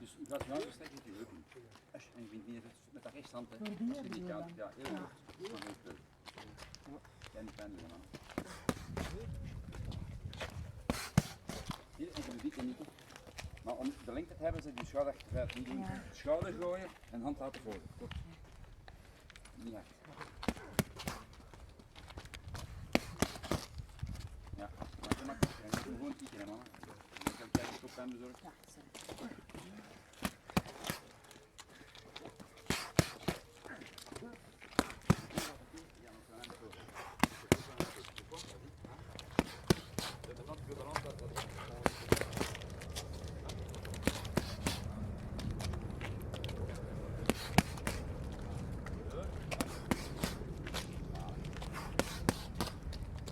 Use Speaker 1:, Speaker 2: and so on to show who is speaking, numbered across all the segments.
Speaker 1: Dus je gaat je hand verstrekken met je heupen. En je vindt niet met de rechtshand, hè. Als je die kant, ja, heel goed. Maar heel veel. Ja, niet pijn doen, man. Hier, en je doet het niet. Maar om de lengte te hebben, zet je schouder achteruit. Niet doen. Schouder gooien en hand laten volgen. Goed. Niet hard. Ja, maar je maakt het. Je moet gewoon kieken, hè, mama. Dan kan je het op pijn bezorgen. Ja, sorry.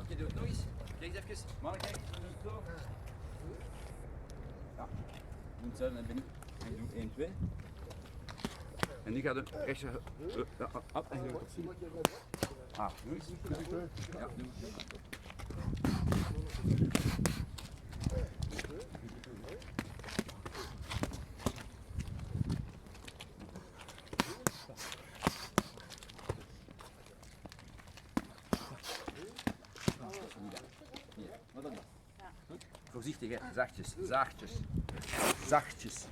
Speaker 1: Oké, doe het nog eens. Kijk eens even. Mannen, kijk. Doe het zo. Ja. Doe hetzelfde naar binnen. En doe 1, 2. En nu gaat de rechter op en je gaat het zien. Ah, doe eens. Ja, doe het. Wat dan? Goed? Voorzichtig, hè. Zachtjes, zachtjes. Zachtjes.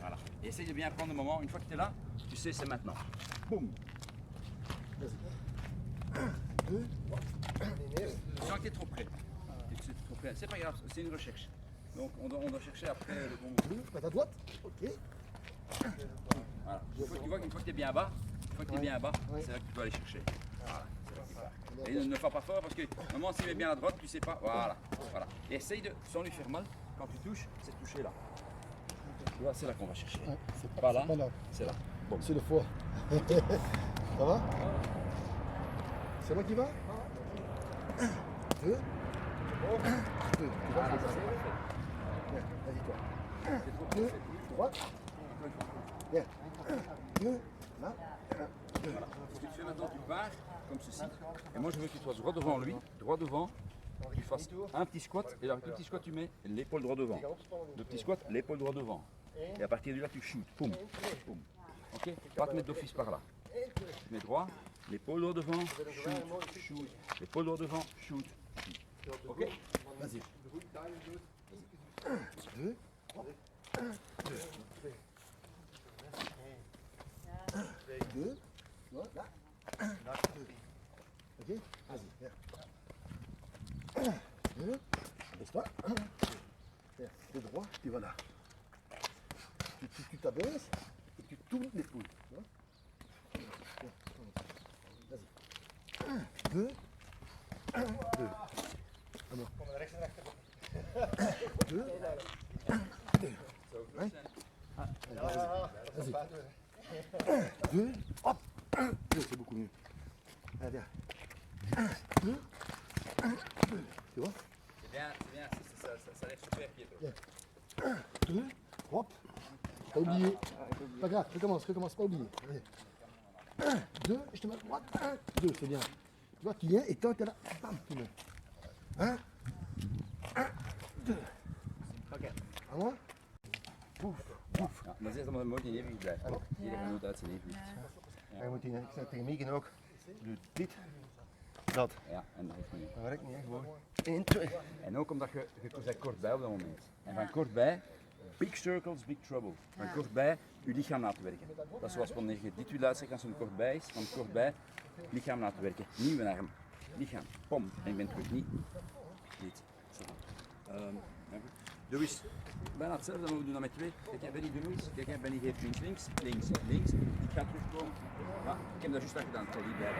Speaker 1: Voilà. Et essaye de bien prendre le moment. Une fois que tu es là, tu sais c'est maintenant. Boum. Tu sens que tu es trop près. Tu es trop près. C'est pas grave, c'est une recherche. Donc on doit chercher après le bon moment.
Speaker 2: Met à droite. Ok.
Speaker 1: Voilà. Tu vois qu'une fois que tu es bien bas, c'est là que tu dois aller chercher. Voilà. Et ne fais pas fort parce que normalement s'il met bien à droite, tu sais pas. Voilà. Voilà. Et essaye de, sans lui faire mal, quand tu touches, c'est toucher là. Tu vois, c'est là qu'on va chercher.
Speaker 2: Ouais, c'est
Speaker 1: Pas là,
Speaker 2: là.
Speaker 1: c'est là. Bon.
Speaker 2: C'est le foie. Ça va? C'est moi qui va? 2. 2.
Speaker 1: Voilà, ça, c'est parfait.
Speaker 2: Bien, vas-y toi.
Speaker 1: C'est trop
Speaker 2: 2.
Speaker 1: parfait.
Speaker 2: Droite. Bien. 2. Là. 2.
Speaker 1: Voilà. Ce que tu fais maintenant, tu pars comme ceci. Et moi je veux que tu sois droit devant lui, droit devant. Tu fasses un petit squat et avec le petit squat tu mets l'épaule droit devant. Le petit squat, l'épaule droit devant. Et à partir de là tu shoot. Poum, poum. Ok? Pas te mettre d'office par là. Tu mets droit, l'épaule droit devant, shoot, shoot. L'épaule droit devant, shoot, shoot. Ok?
Speaker 2: Vas-y. 2. 2. Là. 2. Ok? Vas-y, viens. 2. Baisse-toi. Viens, de droit, puis voilà. Tu t'abaisses et tu tournes l'épaule. Tu vois? Vas-y. 2. 2. Alors. 2. 2. Ouais. Vas-y. 2. Hop. 2, c'est beaucoup mieux. Allez, viens. 2. 2. Tu vois?
Speaker 1: C'est bien, ça lève super pied.
Speaker 2: 2. Hop. Pas oublié. Pas grave, recommence, pas oublier. Allez. 1, 2, je te mets à droite. 1, 2, c'est bien. Tu vois, tu viens et quand tu es là, bam, tu mets. 1, 2.
Speaker 1: Ok.
Speaker 2: À moi?
Speaker 1: Poef. Ja, maar zit allemaal mooi in evenwicht blijven. Iedereen moet uit zijn evenwicht.
Speaker 2: Hij moet ik zeg tegen Megan ook. Doe dit. Dat.
Speaker 1: Ja, en dat heeft niet.
Speaker 2: Dat werkt niet, hè, gewoon. 1, 2.
Speaker 1: En ook omdat je bent kortbij op dat moment. En van kortbij, big circles, big trouble. Van kortbij je lichaam laten werken. Dat is zoals wanneer je dit wil uitstrekken als het kortbij is, van kortbij lichaam laten werken. Nieuwe arm, lichaam, pom. En je bent terug niet. Dit. Doe eens bijna hetzelfde, maar we doen dat met 2. Kijk, jij Benny, doe nog eens. Kijk, jij Benny geeft links, links, links, links. Ik ga terugkomen. Ja, ik heb dat juist al gedaan, ik zal die bij.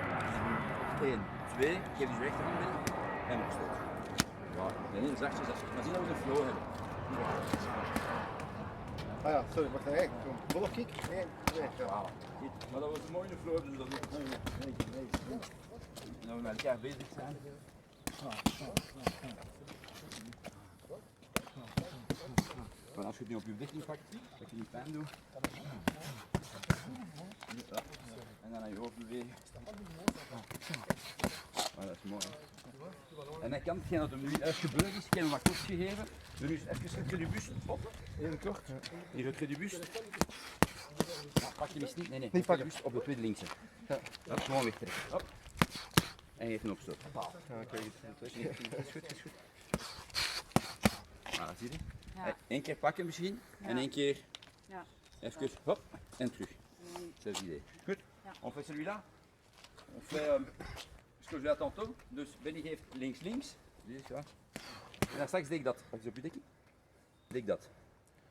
Speaker 1: 1, 2, geef dus je rechterhand binnen en opstoot. Ja, en heel zachtjes, maar zien dat we de flow hebben.
Speaker 2: Ah ja, sorry, wacht even. Volle kick. 1, 2.
Speaker 1: Ja, maar dat was een mooie flow, dus dat is ook mooi. En dat we met elkaar bezig zijn. Maar als je het nu op je richting pakt, dat je niet pijn doet. Ja. En dan naar je hoofd bewegen. Maar dat is mooi. En dan kan hetgeen dat hem nu uitgebeurd is, geen akkoord gegeven. Dus nu even retrait du buste, op, even kort. Die retrait du buste. Ja, pak je niet, nee,
Speaker 2: Niet pakken.
Speaker 1: buste op de tweede linkse. Ja. Hop, gewoon wegtrekken. Hop. En geef een opstoot.
Speaker 3: Ja, kijk, het is goed.
Speaker 1: Is goed. Voilà, zie je?
Speaker 4: Ja.
Speaker 1: Eén keer pakken misschien,
Speaker 4: Ja.
Speaker 1: en één keer
Speaker 4: Ja.
Speaker 1: even hop, en terug. C'est l'idée. Goed,
Speaker 4: Ja.
Speaker 1: on fait celui-là. On fait ce que je vais tantôt. Dus Benny geeft links. Zie je, ja. En dan straks deed ik dat. Pak eens op je dekking. Deed ik dat.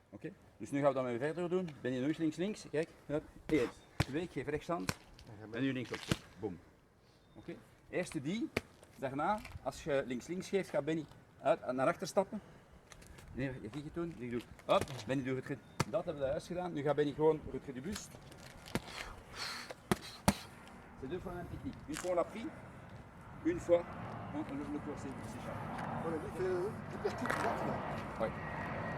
Speaker 1: Oké? Dus nu gaan we dat weer verder doen. Benny nog eens links. Kijk. Hup. 1, 2, ik geef rechtshand. En nu links op. Boom. Oké? Eerste die. Daarna, als je links geeft, gaat Benny naar achter stappen. Nee, je gaat het doen. Ik doe. Hop. Benny doet het. Dat hebben we juist gedaan. Nu gaat Benny gewoon retrait du buste. C'est deux fois la même technique. Une fois on l'a pris, une fois le corset s'échappe.
Speaker 2: Voilà, il fait du plastique droite là.
Speaker 1: Ouais.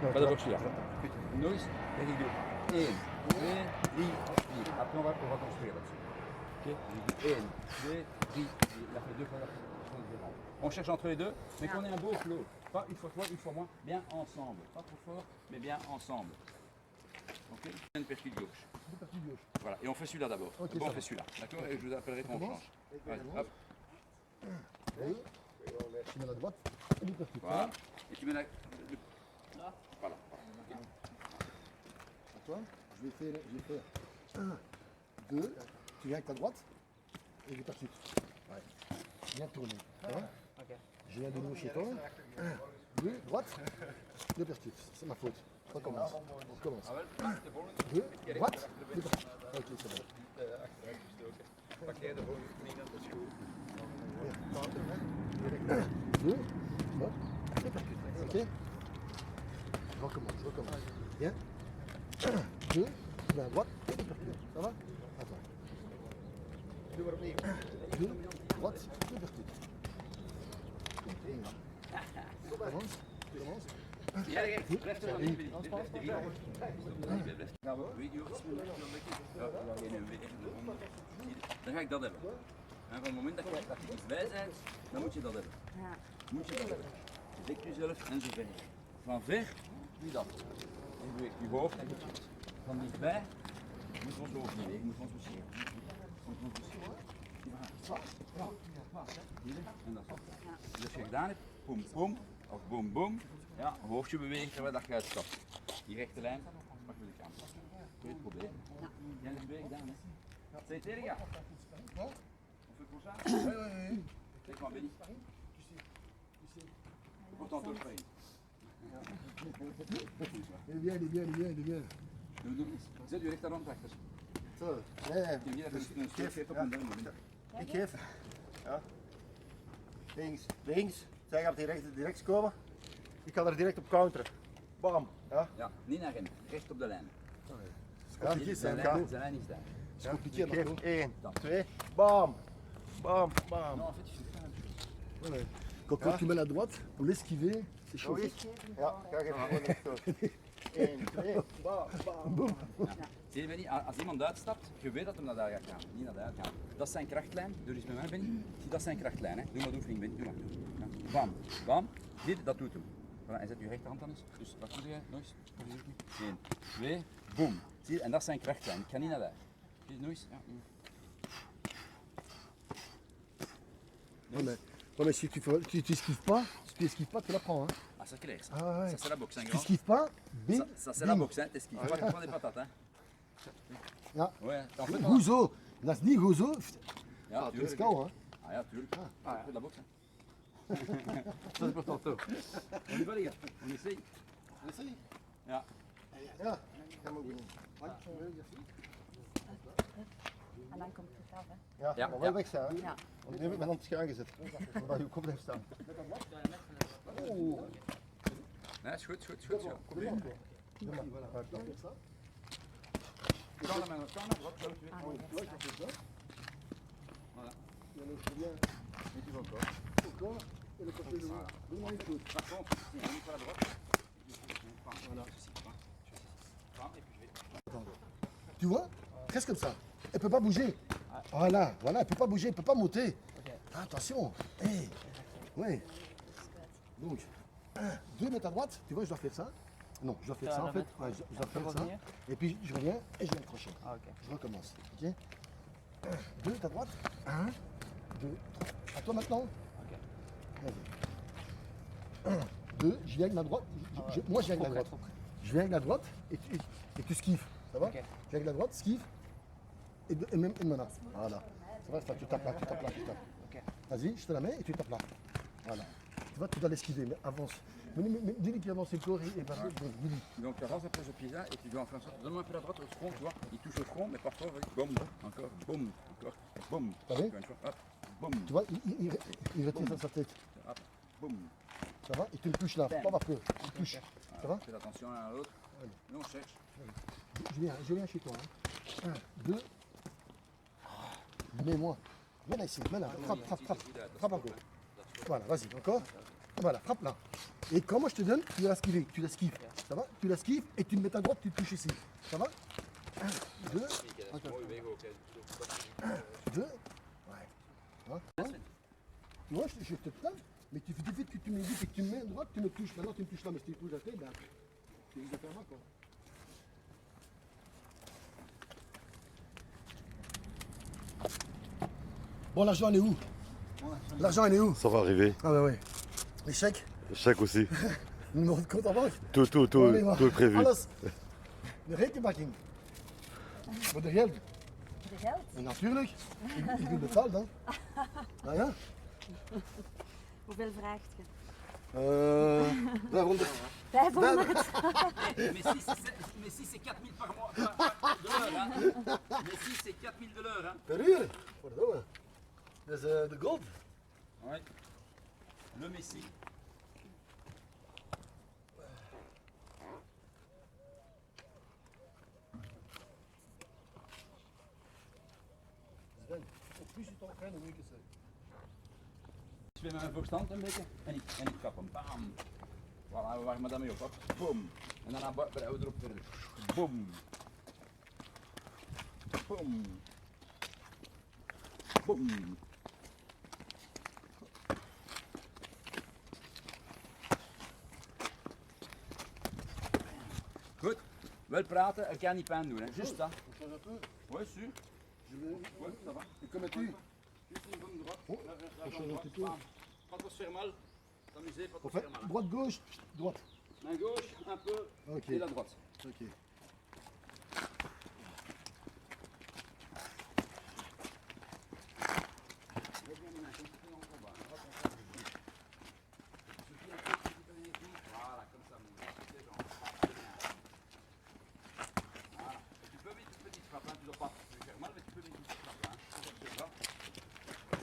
Speaker 2: Non,
Speaker 1: Pas de boxe là.
Speaker 2: Goed.
Speaker 1: Noise, et il doet 1, 2, 3, 4. Après on va construire là-dessus. Ok. 1, 2, 3, 4. Il a fait deux fois la différence. On cherche entre les deux, mais qu'on ait un beau flow. Pas une fois toi, une fois moi, bien ensemble. Pas trop fort, mais bien ensemble. Ok. Une percute gauche.
Speaker 2: Du parti gauche.
Speaker 1: Voilà, et on fait celui-là d'abord.
Speaker 2: Ok,
Speaker 1: Bon,
Speaker 2: ça
Speaker 1: on fait
Speaker 2: va.
Speaker 1: celui-là, d'accord? Et je vous appellerai quand on
Speaker 2: commence
Speaker 1: change. Vas-y, hop,
Speaker 2: Et tu mets la droite et du parti.
Speaker 1: voilà. Et tu mets la... Voilà.
Speaker 2: À toi, je vais faire 1, 2, tu viens avec ta droite et du parti. Ouais. Tu viens tourner. Ça va? Je viens de nouveau chez toi. 1, 2, droite, deux parti. C'est ma faute. On recommence. On recommence. 2, droite, deux parti. Ok, c'est bon.
Speaker 3: Pak jij de volgende knie, dat is goed.
Speaker 2: 2, hop, deux parti. Ok? Recommence. Bien. 1, 2, tu viens à droite et deux parti. Ça va? Attends.
Speaker 3: Doe maar opnieuw.
Speaker 2: 2, droite, deux parti. Commence.
Speaker 1: Ja, blijf er wel in. Gaan we video dan ga ik dat hebben. En van het moment dat je iets bij bent, dan moet je dat hebben.
Speaker 4: Ja.
Speaker 1: Moet je dat hebben. Dek jezelf en zo ver. Van ver doe je dat. En beweegt je hoofd en je voet. Van dichtbij moet je ons hoofd niet bewegen, moet je ons bescheren. En dat is wat. Dus als je gedaan hebt, boem boem, of boem boem, ja, hoofdje beweegt terwijl dat je uitstapt. Die rechte lijn, pak je de camera. Kun je het proberen? Jij hebt het weer gedaan, hè? Zijn je tegen? Of het prochain?
Speaker 2: Oui.
Speaker 1: Kijk maar, Benny. Pourtant, toch pas.
Speaker 2: Il est bien.
Speaker 1: Zet je rechterhand achter.
Speaker 2: Zo. Ja.
Speaker 1: Je hier even een steek geeft op een duim.
Speaker 3: Ik geef. Ja. Links. Zij gaat direct komen. Ik ga er direct op counteren. Bam. Ja.
Speaker 1: Ja, niet naar hem, recht op de lijn.
Speaker 2: Compliqué,
Speaker 1: Zijn
Speaker 2: c'est
Speaker 1: lijn is daar.
Speaker 2: C'est compliqué,
Speaker 3: Ik geef
Speaker 2: Marco.
Speaker 3: 1, 2. Bam. Bam.
Speaker 1: Non, en fait, je fais ça.
Speaker 2: Ouais. Quand tu mets la droite, pour l'esquiver, c'est chaud.
Speaker 3: Ja, ga ik even gewoon recht 1, 2. Bam. Bam.
Speaker 1: Zie je, Benny, als iemand uitstapt, je weet dat hem naar daar gaat gaan, niet naar daar gaat gaan. Dat is zijn krachtlijn, doe eens met mij, Benny. Zie, dat is zijn krachtlijn, hè. Doe maar de oefening, Benny, doe maar. Ja. Bam, bam. Dit, dat doet hem. Voilà, en zet je rechterhand dan eens. Dus wat doe jij? Nog eens. 1, 2, boom. Zie je, en dat is zijn krachtlijn. Ik ga niet naar daar. Zie je, nog eens. Ja.
Speaker 2: Ouais, mais si tu esquives pas, tu la prends. Hein.
Speaker 1: Ah, c'est clair, ça.
Speaker 2: Ah ouais.
Speaker 1: Ça, c'est la boxe, hein,
Speaker 2: Si tu
Speaker 1: grand.
Speaker 2: esquives pas, bim,
Speaker 1: Ça, c'est la boxe, hein. T'esquives pas, tu prends des patates, hein.
Speaker 2: Ja.
Speaker 1: Ouais, en fait,
Speaker 2: Goezo. Dat is niet goezo.
Speaker 1: ja,
Speaker 2: Dat is
Speaker 1: tuurlijk.
Speaker 2: kou, hè.
Speaker 1: Ah ja, tuurlijk. Ah, ja. De la boxe. Ça c'est pour tantôt. On y va les gars, on essaye. Ja.
Speaker 2: Ja. Ga maar doen.
Speaker 4: En dan komt het af, hè.
Speaker 3: Ja,
Speaker 1: Ja,
Speaker 3: maar
Speaker 1: ja.
Speaker 3: wel weg zijn.
Speaker 4: Ja.
Speaker 3: Want nu heb ik mijn hand schuin gezet. Zodat je kop blijft staan.
Speaker 2: Oeh.
Speaker 1: Nee, is goed, is goed, is goed. Ja. Probeer.
Speaker 2: Voilà.
Speaker 1: Kan naar mijn kan naar wat zo weer. Voilà. Et tu vas encore.
Speaker 2: Encore. Et le côté de l'autre. Donne-moi une faute.
Speaker 1: Par contre, si on est pas à droite. Voilà. Et puis je vais.
Speaker 2: Tu vois? Reste comme ça. Elle peut pas bouger. Voilà, elle peut pas bouger, elle peut pas monter. Ah, attention. Hey. Ouais. Donc, 1, 2 mètres à droite, tu vois, je dois faire ça. Non, je dois faire ça en fait. Ouais, je dois faire ça.
Speaker 5: revenir.
Speaker 2: Et puis je reviens et je viens accrocher.
Speaker 5: Ah, ok.
Speaker 2: Je recommence. Ok 1, 2 à droite. 1, 2, 3. À toi maintenant.
Speaker 5: Ok.
Speaker 2: Vas-y. 1, 2, je viens avec la droite. Moi, je viens avec la droite. Je viens avec la droite et tu skiffes. Ça va
Speaker 5: Ok.
Speaker 2: Je viens avec la droite, skiff. Et même une main là. Voilà. Ça va, tu tapes là, tu tapes là, tu tapes.
Speaker 5: Ok.
Speaker 2: Vas-y, je te la mets et tu tapes là. Voilà. Tu vois, tu dois l'esquiver, mais avance. Mais dis-lui qu'il avance le corps et pas dis-lui.
Speaker 1: Donc tu avances après ce pied-là et tu dois en faire en sorte. Donne-moi un peu la droite au front, tu vois. Il touche au front, mais parfois, vas-y, boum, encore, boum, encore, boum.
Speaker 2: T'as vu
Speaker 1: Encore une fois, hop, boum,
Speaker 2: Tu vois, il retire ça sa tête.
Speaker 1: hop, boum.
Speaker 2: Ça va Et tu le touches là, faut pas avoir peur. Tu le touches. Ça va
Speaker 1: Fais attention l'un à l'autre. Nous on cherche.
Speaker 2: Je viens chez toi. 1, 2. Mets-moi. Viens là ici, viens là. Frappe, frappe, frappe. Frappe encore. Voilà, vas-y, encore. Voilà, frappe là. Et quand moi je te donne, tu vas esquiver, tu l'esquives. Ça va Tu l'esquives et tu me mets ta droite, tu touches ici. Ça va 1, 2. Encore. 1, 2. Ouais. Ça va Tu vois, je te tape, mais tu fais que tu me dis que tu me mets à droite, tu me touches. Maintenant tu me touches là, mais si tu touches la tête, ben, tu risques de faire mal quoi. Bon, l'argent, il est où L'argent, il est où
Speaker 6: Ça va arriver.
Speaker 2: Ah bah oui. Les chèques,
Speaker 6: Chèque aussi.
Speaker 2: le numéro de compte en banque.
Speaker 6: Tout est prévu.
Speaker 2: Alles. De rekenbakking. Voor de geld.
Speaker 4: De geld?
Speaker 2: En natuurlijk. Ik ben betaald dan. Nou ja.
Speaker 4: Hoeveel vraagt je?
Speaker 2: 500.
Speaker 4: 500.
Speaker 1: Mais si c'est 4000 par mois, de l'heure, hein. Mais si c'est 4000 de l'heure, hein.
Speaker 2: Per uur. Verdomme. Dat is de gold.
Speaker 1: Ouais. Le Messi.
Speaker 2: Sven, hoe plus je het al gaat, hoe meer het is.
Speaker 1: Ik ben met mijn voorstand een beetje en ik kap hem. Bam. Voilà, we waren met dat mee op. Hop. Boom. En daarna bouwen we erop verder. Boom. Boom. Boom. Goed, wel praten, elkaar niet pijn doen, hè. Just dat.
Speaker 2: On change un peu.
Speaker 1: Ouais, sûr.
Speaker 2: Je vais.
Speaker 1: Ouais, ça va.
Speaker 2: Et comme tu.
Speaker 1: Juste une bonne droite.
Speaker 2: Oh,
Speaker 1: La
Speaker 2: on change un
Speaker 1: droite,
Speaker 2: petit peu.
Speaker 1: bam. Pas trop se faire mal. T'amuser, pas trop
Speaker 2: On
Speaker 1: se
Speaker 2: fait
Speaker 1: faire mal.
Speaker 2: droite, gauche, droite.
Speaker 1: Main gauche, un peu,
Speaker 2: Ok.
Speaker 1: et la droite.
Speaker 2: Ok.
Speaker 1: Voilà, comme ça, mon gars. C'est genre. Voilà. Tu peux mettre une petite frappe, hein. Tu dois pas te faire mal, mais tu peux mettre une petite frappe, hein. Sur les bras.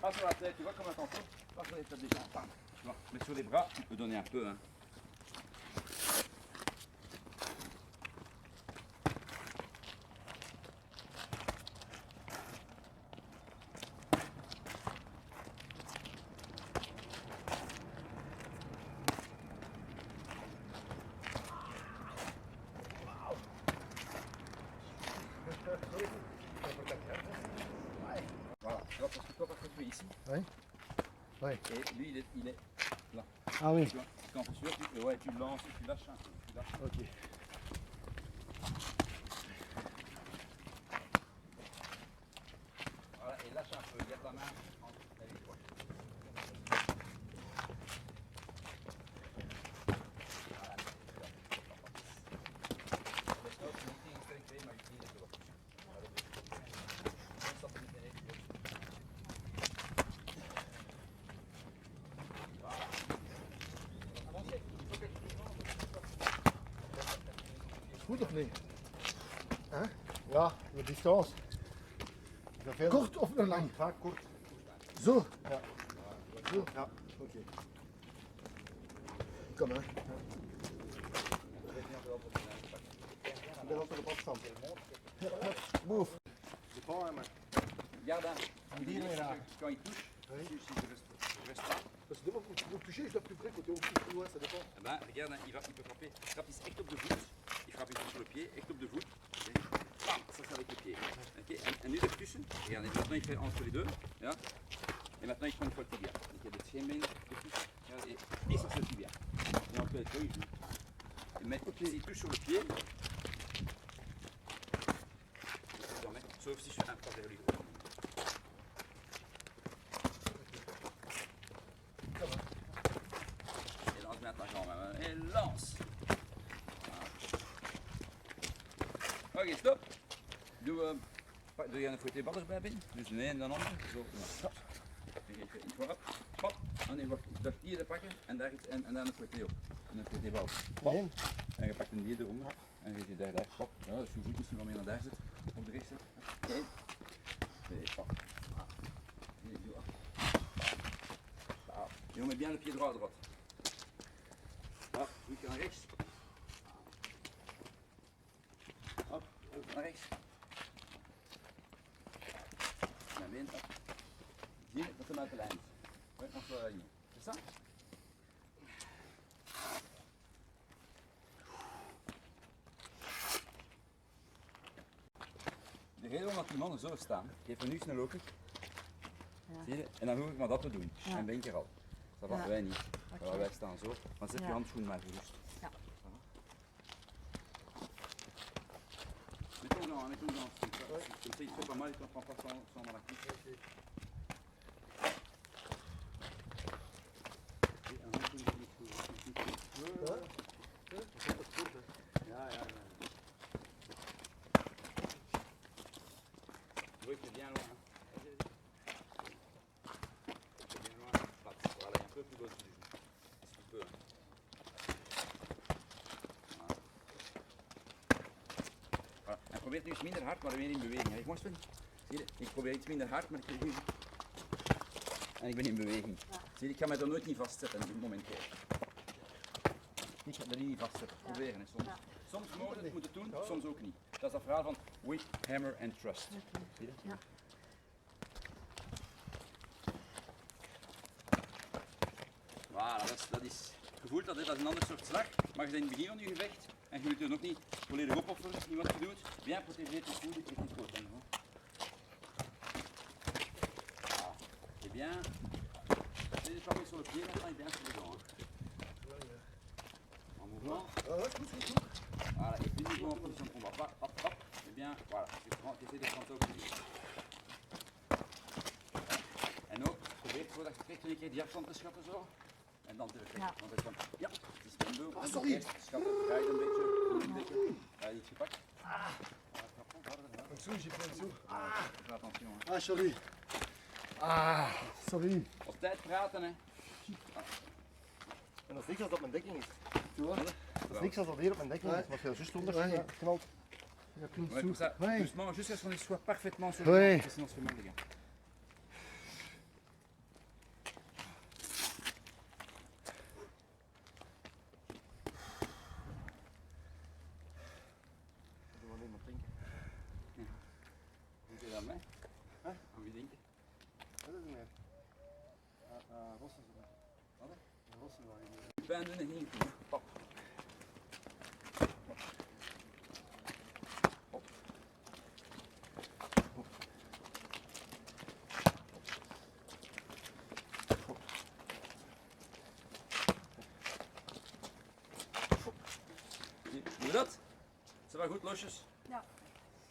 Speaker 1: Pas sur la tête, tu vois, comme un tantôt. Pas sur les têtes des gens, bam. Tu vois. Mais sur les bras, tu peux donner un peu, hein. Voilà, tu vois, parce que toi, parce que tu es ici,
Speaker 2: Ouais. Ouais.
Speaker 1: et lui, il est là.
Speaker 2: Ah oui.
Speaker 1: Tu vois, quand tu suis, ouais, tu lances, tu lâches un peu, tu lâches.
Speaker 2: Ok.
Speaker 1: Voilà, et lâche un peu, garde la main entre les doigts. Voilà, dus ook niet in sterk twee, maar je knieën erop. Dat is niet in één.
Speaker 2: Goed of nee? Hein?
Speaker 3: Ja, de distance. Ik ga veel.
Speaker 2: Kort of lang?
Speaker 3: Vaak kort.
Speaker 2: Zo.
Speaker 3: Ja.
Speaker 2: Zo.
Speaker 3: Ja.
Speaker 2: Oké. Kom hè.
Speaker 3: Ik ben altijd op afstand.
Speaker 2: Move.
Speaker 3: De bal en maar.
Speaker 1: Garde un.
Speaker 3: Hier weer raken.
Speaker 1: Quand il touche,
Speaker 2: Oui.
Speaker 1: si je reste pas,
Speaker 2: Parce que pour toucher, je dois plus près, côté au plus loin, ça dépend.
Speaker 1: eh ben, regarde, hein, il peut frapper. Il frappe ici, echt op de voet. Il frappe ici sur le pied, echt op de voet. Et bam, ça c'est avec le pied. Ok, en nu ertussen. Regarde, maintenant il fait entre les deux. Ja. Et maintenant il prend une fois le tibia. Donc il y a des chaînes tussen. Ja, et ça c'est le tibia. S'il touche sur le pied, sauf si je fais un pas vers lui. Et lance bien ta jambe. Et lance. Voilà. Oké, stop. Doe je een voor ballers bij binnen. Dus de een en de ander. Zo. Stop. Dan geef je iets voorop. Pop. En dan wacht. Dat hier te pakken en daar iets en dan een fouetté op. En een fouetté bal. Pop. En je pakt een die eronder. En dan zit je daar. Pop. Ja, dus je voet misschien wel meer naar daar zit. Op de rechts zit. 1. 2, pop. Et on met bien le pied droit à droite. Hop, voetje naar rechts. Hop, naar rechts. Naar binnen. Zie je, dat is uit de lijn. Ouais, on se aligne. C'est ça? De reden waarom die mannen zo staan, geef me nu snel ook. Zie je? En dan hoef ik maar dat te doen.
Speaker 4: Ja.
Speaker 1: En ben ik er al. Dat
Speaker 4: Ja.
Speaker 1: wij niet.
Speaker 4: Oké.
Speaker 1: Wij staan zo. Dan zet je
Speaker 4: Ja.
Speaker 1: handschoen maar gerust.
Speaker 4: Ja.
Speaker 1: Mettons dans, mettons dans. Comme ça, il fait pas mal, il ne prend pas sans dans la couche. Et un handschoen die niet goed. Ja. Oui, c'est bien loin. C'est bien loin. Voilà, un peu plus bas du genou. Si tu peux. Voilà. En probeer het nu iets minder hard, maar weer in beweging. Kijk, mooi Sven. Zie je? Ik probeer iets minder hard, maar ik nu. En ik ben in beweging. Zie je? Ik ga mij er nooit niet vastzetten op dit moment. Ik ga er niet vastzetten. Proberen hè, soms.
Speaker 4: Ja.
Speaker 1: Soms mogen we het moeten doen, soms ook niet. Dat is dat verhaal van whip, hammer en trust. Zie je?
Speaker 4: Ja.
Speaker 1: Voilà, dat is je voelt dat is een ander soort slag, maar je bent in het begin van je gevecht en je moet er nog niet volledig opofferen in wat je doet. Bien protéger tes coudes et tes côtes. Hein. Voilà. C'est bien. C'est pas sur le pied maintenant et bien sur les dents. Hein. En mouvement. Voilà, et puis niveau en position de combat. Hop, hop, hop. Et bien, voilà. Tu essaies de prendre ça au plus vite. En ook, probeer voordat je krijgt een keer die afstand te schatten zo. En dan terug.
Speaker 4: Ja.
Speaker 1: Want het van, ja, het is mijn beul.
Speaker 2: sorry.
Speaker 1: Eerst schatten, draai het een beetje. Iets gepakt.
Speaker 2: En dessous, j'ai fait en dessous.
Speaker 1: Fais attention. Hè.
Speaker 2: Ah, sorry. Ah, sorry.
Speaker 1: Op tijd praten, hè.
Speaker 3: En dat is niks als dat mijn dekking is.
Speaker 2: Tu vois?
Speaker 3: Dat is niks als dat hier op mijn dekking is. Maar als je er juist onder
Speaker 2: Ouais.
Speaker 3: knalt.
Speaker 2: Il y a plus en
Speaker 1: Ouais, pour
Speaker 2: dessous.
Speaker 1: ça,
Speaker 2: Ouais.
Speaker 1: doucement, jusqu'à ce qu'on soit parfaitement sur
Speaker 2: Ouais.
Speaker 1: le parce que sinon on se fait mal, les gars.
Speaker 3: Doe maar iemand denken.
Speaker 1: Hoe zit dat mee?
Speaker 3: Hè?
Speaker 1: Aan wie denk je?
Speaker 3: Dat is niet meer. Rossen ze maar. Wat? Rossen waar je.
Speaker 1: Pijn doen en niet goed. Pap. Doe je dat? Is dat goed, losjes?
Speaker 4: Ja.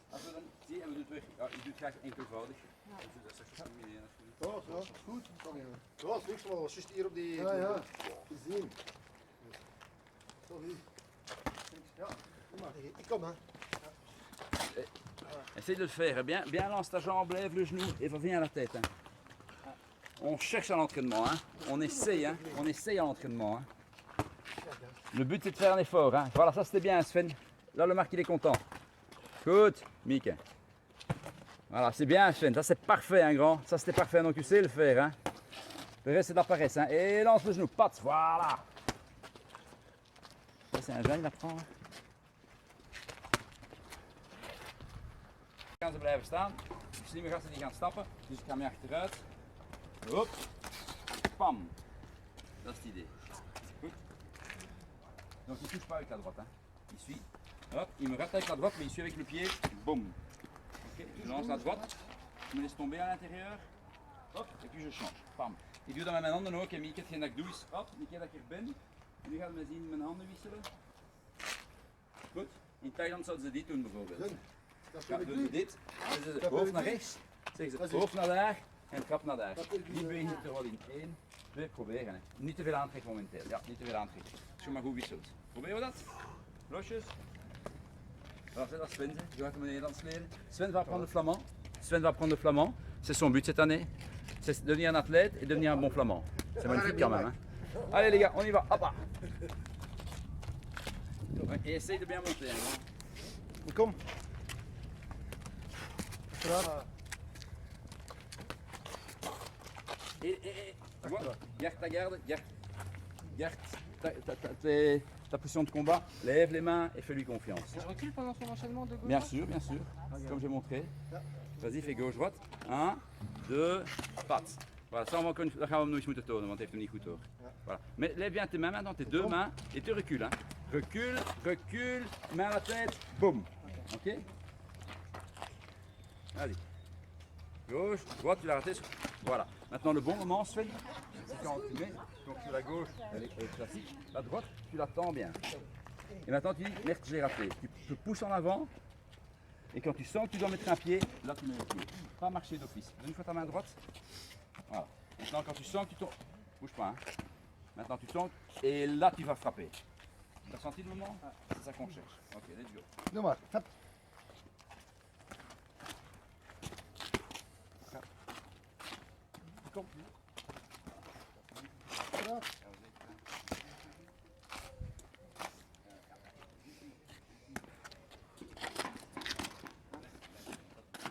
Speaker 1: Als we dan zie en we doen het weer. Ja, je doet graag enkelvoudig.
Speaker 4: Ja.
Speaker 1: Dus dat is echt een idee.
Speaker 3: Ja, is goed.
Speaker 2: Sorry.
Speaker 3: Ja, dat is niks, maar dat was juist hier op die.
Speaker 2: Ja. Gezien. Sorry.
Speaker 3: Ja.
Speaker 2: Ik kom, hè.
Speaker 1: Essaye de le faire. Bien, bien lance ta jambe, lève le genou et reviens à la tête. Hein. On cherche à l'entraînement. Hein. On essaye. Hein. On essaye à l'entraînement. Hein. Le but c'est de faire un effort. Hein. Voilà, ça c'était bien Sven. Là le Marc il est content. Good, Mieke. Voilà, c'est bien Sven. Ça c'est parfait, hein, grand. Ça c'était parfait. Donc tu sais le faire. Hein. Le reste c'est de la paresse. Hein. Et lance le genou. Pat. Voilà. Ça c'est un jeune, il apprend. Hein. Gaan ze blijven staan. Die slimme gasten die gaan stappen. Dus ik ga mee achteruit. Hop. Pam. Dat is het idee. Goed. Donc il touche pas avec la droite. Hein. Il suit. Hop. Il me rate avec la droite mais il suit avec le pied. Boum. Ok. Je lance la droite. Je me laisse tomber à l'intérieur. Hop. Et puis je change. Pam. Ik doe dat met mijn handen ook. En Mieke, hetgeen dat ik doe is. Hop. Die keer dat ik er ben. Nu gaan we zien mijn handen wisselen. Goed? In Thailand zouden ze dit doen bijvoorbeeld.
Speaker 2: Gun, dat
Speaker 1: Ja,
Speaker 2: heb ik
Speaker 1: doen ze
Speaker 2: niet.
Speaker 1: dit, dan is het hoofd naar rechts, zeggen ze hoofd naar daar en trap naar daar. Die beweging zit er wel in. 1, 2, proberen. Hè. Niet te veel aantrek momenteel. Ja, niet te veel aantrek. Als je maar goed wisselt. Proberen we dat? Losjes. Voilà, c'est la Sven, je vais te Nederlands leren. Sven va apprendre le flamand. Sven va apprendre le flamand. C'est son but cette année. C'est devenir un athlète et devenir un bon flamand. C'est magnifique quand même. Hein. Allez les gars, on y va. Hop là. Et essaye de bien monter. Hein.
Speaker 3: Kom.
Speaker 1: Tu vois, garde ta garde, garde ta position de combat, lève les mains et fais-lui confiance.
Speaker 3: Je recule pendant son enchaînement de gauche.
Speaker 1: Bien sûr, comme j'ai montré. Vas-y, fais gauche-droite. 1, 2, pattes. Voilà, ça on va encore dat gaan we hem nog eens moeten tonen, want hij heeft hem niet goed door. Voilà. Mais lève bien tes mains maintenant, tes deux mains, et tu recules. Hein. Recule, recule, main à la tête, boum. Ok. Allez. Gauche, droite, tu l'as raté. Voilà. Maintenant le bon moment, Sven, c'est quand tu mets, donc sur la gauche, elle est classique, la droite, tu la tends bien. Et maintenant tu dis, merde, j'ai raté. Tu te pousses en avant, et quand tu sens que tu dois mettre un pied, là tu mets le pied. Pas marcher d'office. Donne une fois ta main droite. Voilà. Maintenant quand tu sens que tu tombes, bouge pas. Hein. Maintenant tu tombes, et là tu vas frapper. Tu as senti le moment? C'est ça qu'on cherche. Ok, let's go.
Speaker 2: Doe maar. Hup. Kom. Ja.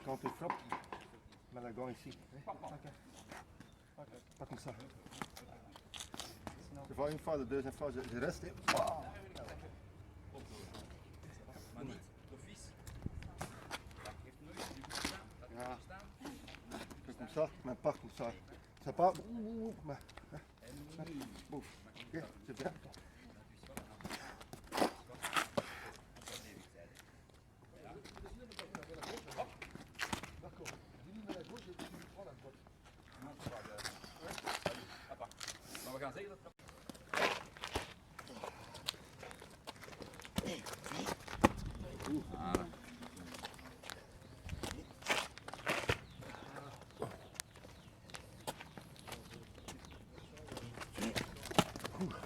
Speaker 3: Quand tu frappes, mets la gant ici. Pas comme ça. Je vois une fois, la deuxième fois, je reste. Et...
Speaker 1: Maar niet d'office. Geef nooit je boek
Speaker 3: Ja.
Speaker 1: staan.
Speaker 3: Je fais comme ça, mais pas comme ça. C'est pas... Mais... Bouf. Ok, c'est bien.
Speaker 1: Maar we gaan zeggen dat. Voilà.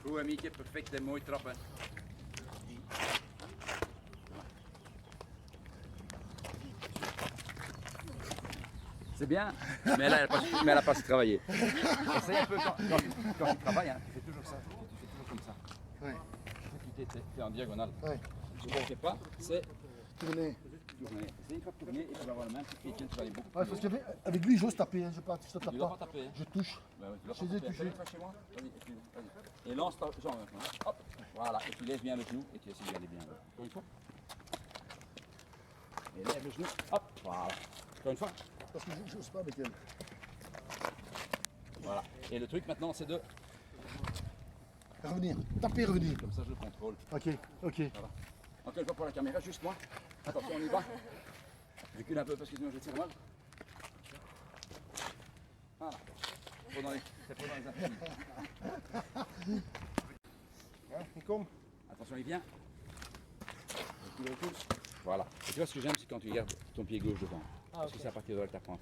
Speaker 1: Goed, Mieke, perfect en mooi trappen. C'est bien, mais elle n'a pas su travailler. Essaye un peu quand tu travailles, hein, tu fais toujours ça, tu fais toujours comme ça.
Speaker 3: Oui.
Speaker 1: Tu t'es en diagonale.
Speaker 2: Ouais.
Speaker 1: Ce qu'on ne fait pas, c'est
Speaker 2: Tourner.
Speaker 1: tourner. Essaye de tourner et tu vas avoir la main qui fait tu vas aller beaucoup
Speaker 2: Ouais,
Speaker 1: plus
Speaker 2: parce
Speaker 1: loin.
Speaker 2: qu'avec lui, j'ose taper. Hein. Je ne tape
Speaker 1: Tu dois
Speaker 2: pas.
Speaker 1: pas taper. Hein.
Speaker 2: Je touche.
Speaker 1: Bah ouais, tu dois
Speaker 2: Je
Speaker 1: pas
Speaker 2: les ai
Speaker 1: taper.
Speaker 2: touchés.
Speaker 1: Fais-le chez moi. Vas-y, et puis, vas-y. Et lance ta jambe maintenant. Hop, voilà. Et tu lèves bien le genou et tu essaies d'y aller bien. Encore une fois. Et lève le genou. Hop, voilà. Encore une fois.
Speaker 2: Parce que je n'ose pas avec elle.
Speaker 1: Voilà. Et le truc maintenant, c'est de.
Speaker 2: Revenir. Taper, revenir.
Speaker 1: Comme ça, je le contrôle.
Speaker 2: Ok, ok.
Speaker 1: Encore une fois pour la caméra, juste moi. Attention, on y va. Je recule un peu parce que sinon je tire mal. Voilà. C'est pas dans les intimes.
Speaker 3: Ja, ik kom.
Speaker 1: Attention, il vient. Recule, recule. Voilà. Et tu vois ce que j'aime, c'est quand tu gardes ton pied gauche devant. Parce que c'est à partir de là que tu apprends.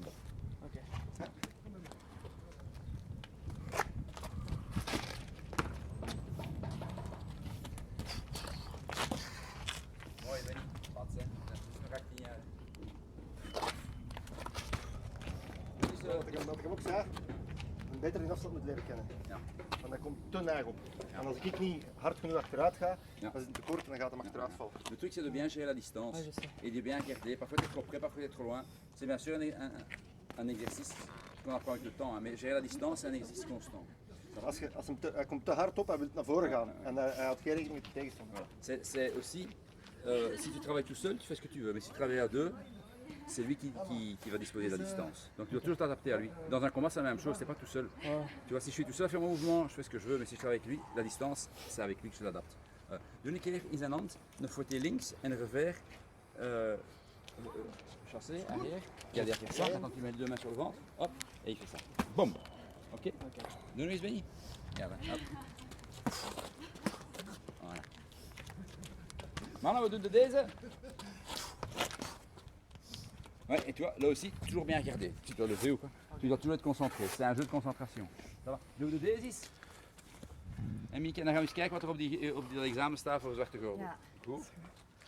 Speaker 1: Mooi, Benny. Wat hè? Dat is nog echt niet uit.
Speaker 3: Wat ik ook zei, een beter in afstand moet leren kennen.
Speaker 1: Ja.
Speaker 3: Want dat komt te neig op. En als ik niet hard genoeg achteruit ga,
Speaker 1: Ja.
Speaker 3: dan is het te kort en dan gaat hem achteruit vallen.
Speaker 1: Le truc, c'est de bien gérer la distance et de bien garder. Parfois, tu es trop près, parfois, tu es trop loin. C'est bien sûr un exercice qu'on apprend avec le temps, hein, mais gérer la distance, c'est un exercice constant.
Speaker 3: Hij komt te hard op, hij wil naar voren gaan. En hij had geen rekening met de tegenstander.
Speaker 1: Voilà. C'est aussi, si tu travailles tout seul, tu fais ce que tu veux, mais si tu travailles à deux, c'est lui qui va disposer de la distance. Donc tu dois toujours t'adapter à lui. Dans un combat, c'est la même chose, c'est pas tout seul. Tu vois, si je suis tout seul à faire mon mouvement, je fais ce que je veux, mais si je travaille avec lui, la distance, c'est avec lui que je l'adapte. Doe een keer in zijn hand, een fouetté links en revers, chassé, arrière, il y a derrière ça, quand tu mets les deux mains sur le ventre, hop, et il fait ça. Boum. Ok. Donne-lui eens, Benny. Regarde, hop. Voilà. Mannen, we doen de deze. Ouais, et tu vois, là aussi, toujours bien regarder. Tu dois lever ou quoi. Tu dois toujours être concentré. C'est un jeu de concentration. Ça va? Doen we de deze? En Mieke, dan gaan we eens kijken wat er op dat examen staat voor zwarte gordel.
Speaker 4: Ja.
Speaker 1: Goed?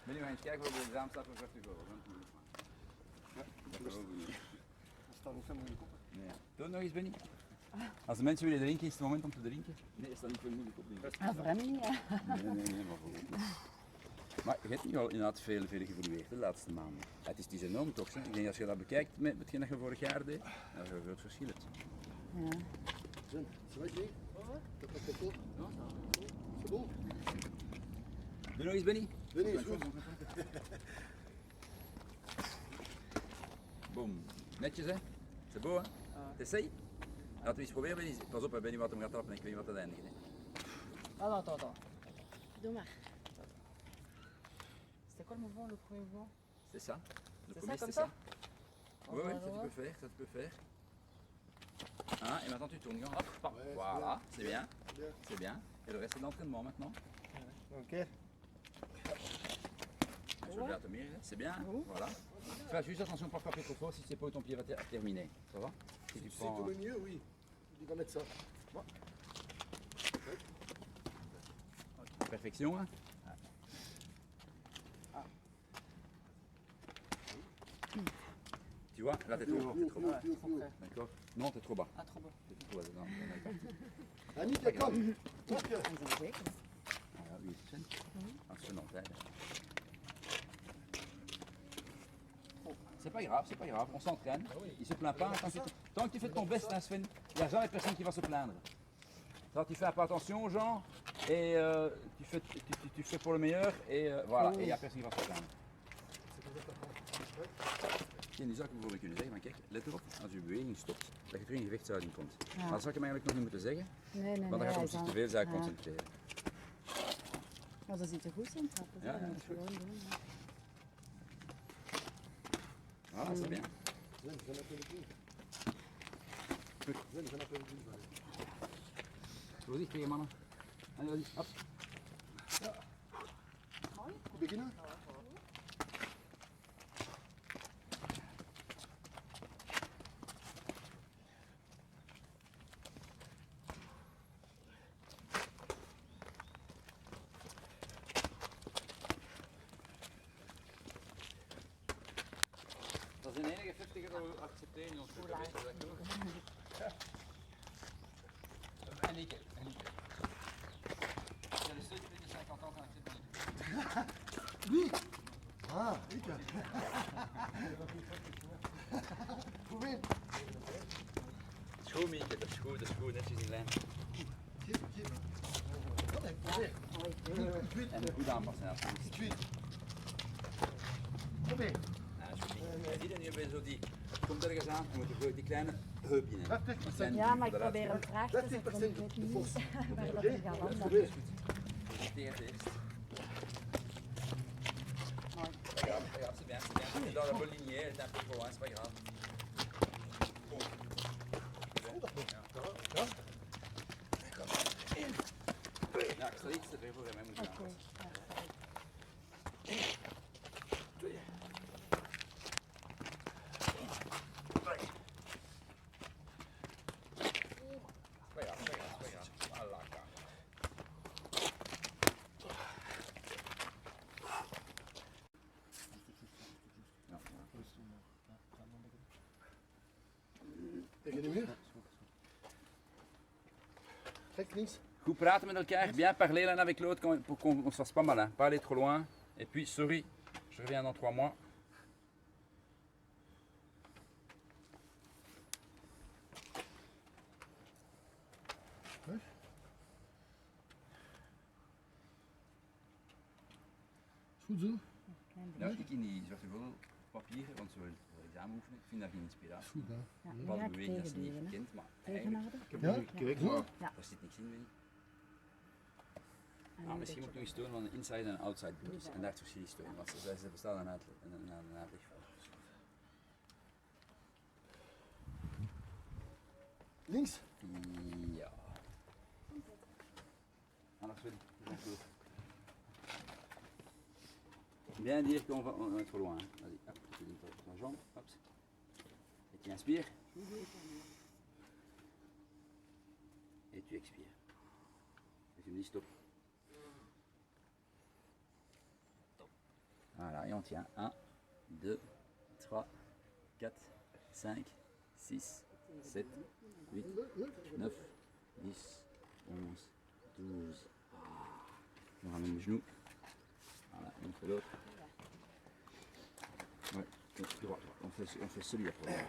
Speaker 1: Ben je gaan eens kijken wat op het examen staat voor zwarte gordel. Ja, dat is ook niet.
Speaker 3: Dat staat niet zo moeilijk op.
Speaker 1: Nee. Doe het nog eens, Benny. Als de mensen willen drinken, is het moment om te drinken. Nee, is dat niet veel moeilijk op.
Speaker 4: Ah, voor hem niet, ja.
Speaker 1: Nee, maar voor ook niet. Maar je hebt nu al inderdaad veel geëvolueerd de laatste maanden. Het is enorm toch? Hè? Ik denk als je dat bekijkt met hetgeen dat je vorig jaar deed, dat je een groot verschil hebt.
Speaker 4: Ja.
Speaker 2: Zen, ça va Jay? T'as pas trop tôt? C'est bon?
Speaker 1: Doe nog eens, Benny.
Speaker 2: Venez, is goed.
Speaker 1: Boom. Netjes hè? C'est beau hè? T'essayes? Laten we eens proberen, Benny. Pas op, hè, Benny, wat hem gaat trappen en ik weet niet wat dat eindigt. Hè.
Speaker 5: Attends.
Speaker 4: Doe maar.
Speaker 5: C'était quoi le mouvement, le premier mouvement?
Speaker 1: C'est ça. Le
Speaker 5: C'est
Speaker 1: premier,
Speaker 5: ça, comme
Speaker 1: c'était
Speaker 5: ça?
Speaker 1: Oui, ça tu peux faire, ça tu peux faire. Hein, et maintenant tu tournes, hop, hop.
Speaker 2: Ouais,
Speaker 1: Voilà, c'est bien,
Speaker 2: Bien.
Speaker 1: c'est bien. Et le reste c'est d'entraînement maintenant.
Speaker 3: Ok.
Speaker 1: Je regarde te mirer, c'est bien, voilà. Fais juste attention pour pas frapper trop fort si tu sais pas où ton pied va terminer. Ça va? Si tu
Speaker 2: C'est tout le mieux, oui. Il va mettre ça.
Speaker 1: perfection, hein? Tu vois, là t'es trop bas.
Speaker 2: Plus haut, plus haut.
Speaker 1: D'accord? Non, t'es trop bas.
Speaker 5: Ah, trop beau.
Speaker 1: T'es trop bas. Non, on est parti.
Speaker 2: Annie, t'es comme. Donc,
Speaker 4: Hij is zeker.
Speaker 1: Ah oui, c'est ça. Non, c'est pas grave, on s'entraîne. Il se plaint pas. Tant que tu fais de ton best, hein, Sven, il n'y a jamais personne qui va se plaindre. Ça, tu fais un peu attention aux gens et tu fais pour le meilleur et voilà, et il n'y a personne qui va se plaindre. Geen zaak bijvoorbeeld kunnen zeggen, maar kijk, let erop, als je beweging stopt, dat je terug in gevechtshouding komt. Maar dat zou ik hem eigenlijk nog niet moeten zeggen,
Speaker 4: Nee,
Speaker 1: want dan gaat hij op zich te veel zaak
Speaker 4: Ja.
Speaker 1: concentreren.
Speaker 4: Maar dat ziet er goed in, trappen.
Speaker 1: Ja,
Speaker 4: Dat
Speaker 1: ja,
Speaker 4: moet
Speaker 1: dat
Speaker 4: je gewoon doen. Ja.
Speaker 1: Voilà, c'est bien.
Speaker 2: Zen, j'en appelle plus. Zen, j'en appelle plus.
Speaker 1: Voorzichtig mannen. Allez, vas-y, hop.
Speaker 2: Goed beginnen?
Speaker 1: Dat is een enige 50 dat we accepteren in ons programma. En Nieke. Ja, de steun die 50 ans en accepteren.
Speaker 2: Lui? Ah, ik. Probeer.
Speaker 1: Dat is goed, Mieke, dat is goed, netjes in lijn.
Speaker 2: Geef. Kom even, probeer.
Speaker 1: En goed aanpassen, alsjeblieft.
Speaker 2: Iets Probeer.
Speaker 1: Ja, dat is goed. Je ziet het, nu hebben we zo die, het komt ergens aan en we moeten die kleine heupje in. Die kleine
Speaker 4: Ja, maar ik
Speaker 1: eruit.
Speaker 4: probeer een vraag te zetten, want ik weet niet waar dat er gaat landen.
Speaker 2: Probeer.
Speaker 1: Tegen het eerst. Regarde, c'est bien, c'est bien. C'est dans la bonne lignée, elle est un peu trop loin, c'est pas grave. Bon. Ja, ik zal iets te ver voor hem, moet je
Speaker 4: Oké.
Speaker 1: aanpassen. Pas grave. Voilà, klar.
Speaker 2: Tegen de muur. Kijk links.
Speaker 1: Goed praten met elkaar, bien parler l'un avec l'autre pour qu'on ne se fasse pas mal, hein. Pas aller trop loin. Et puis, sorry, je reviens dans 3 mois.
Speaker 2: Is goed zo.
Speaker 1: Ja, ik in die zwarte gordel papieren, want zo wil ik examen oefenen. Ik vind dat geen
Speaker 2: Is
Speaker 1: inspiratie.
Speaker 2: goed, hè.
Speaker 4: Ja, nu
Speaker 1: Bepaalde
Speaker 4: ga ik
Speaker 1: bewegingen dat ze niet
Speaker 4: tegenduwen.
Speaker 1: gekend, maar eigenlijk,
Speaker 4: Tegenhouden.
Speaker 2: Ja?
Speaker 3: Kijk,
Speaker 2: Zo.
Speaker 1: daar zit niks in, weet je.
Speaker 4: En
Speaker 1: Nou,
Speaker 4: een
Speaker 1: misschien moet ik nog
Speaker 4: beetje-
Speaker 1: eens tonen van een inside en outside booties. En daar het verschil is tonen, want ze bestaan een uitleg van.
Speaker 2: Links.
Speaker 1: Ja. Anders wil ik. Bien dire qu'on va, on est trop loin. Hein. Vas-y, hop, tu donnes ta jambe, hop. Et tu inspires. Et tu expires. Et tu me dis stop. Voilà, et on tient. 1, 2, 3, 4, 5, 6, 7, 8, 9, 10, 11, 12. On ramène le genou. Voilà, on fait l'autre. Ouais, droit. On fait celui après.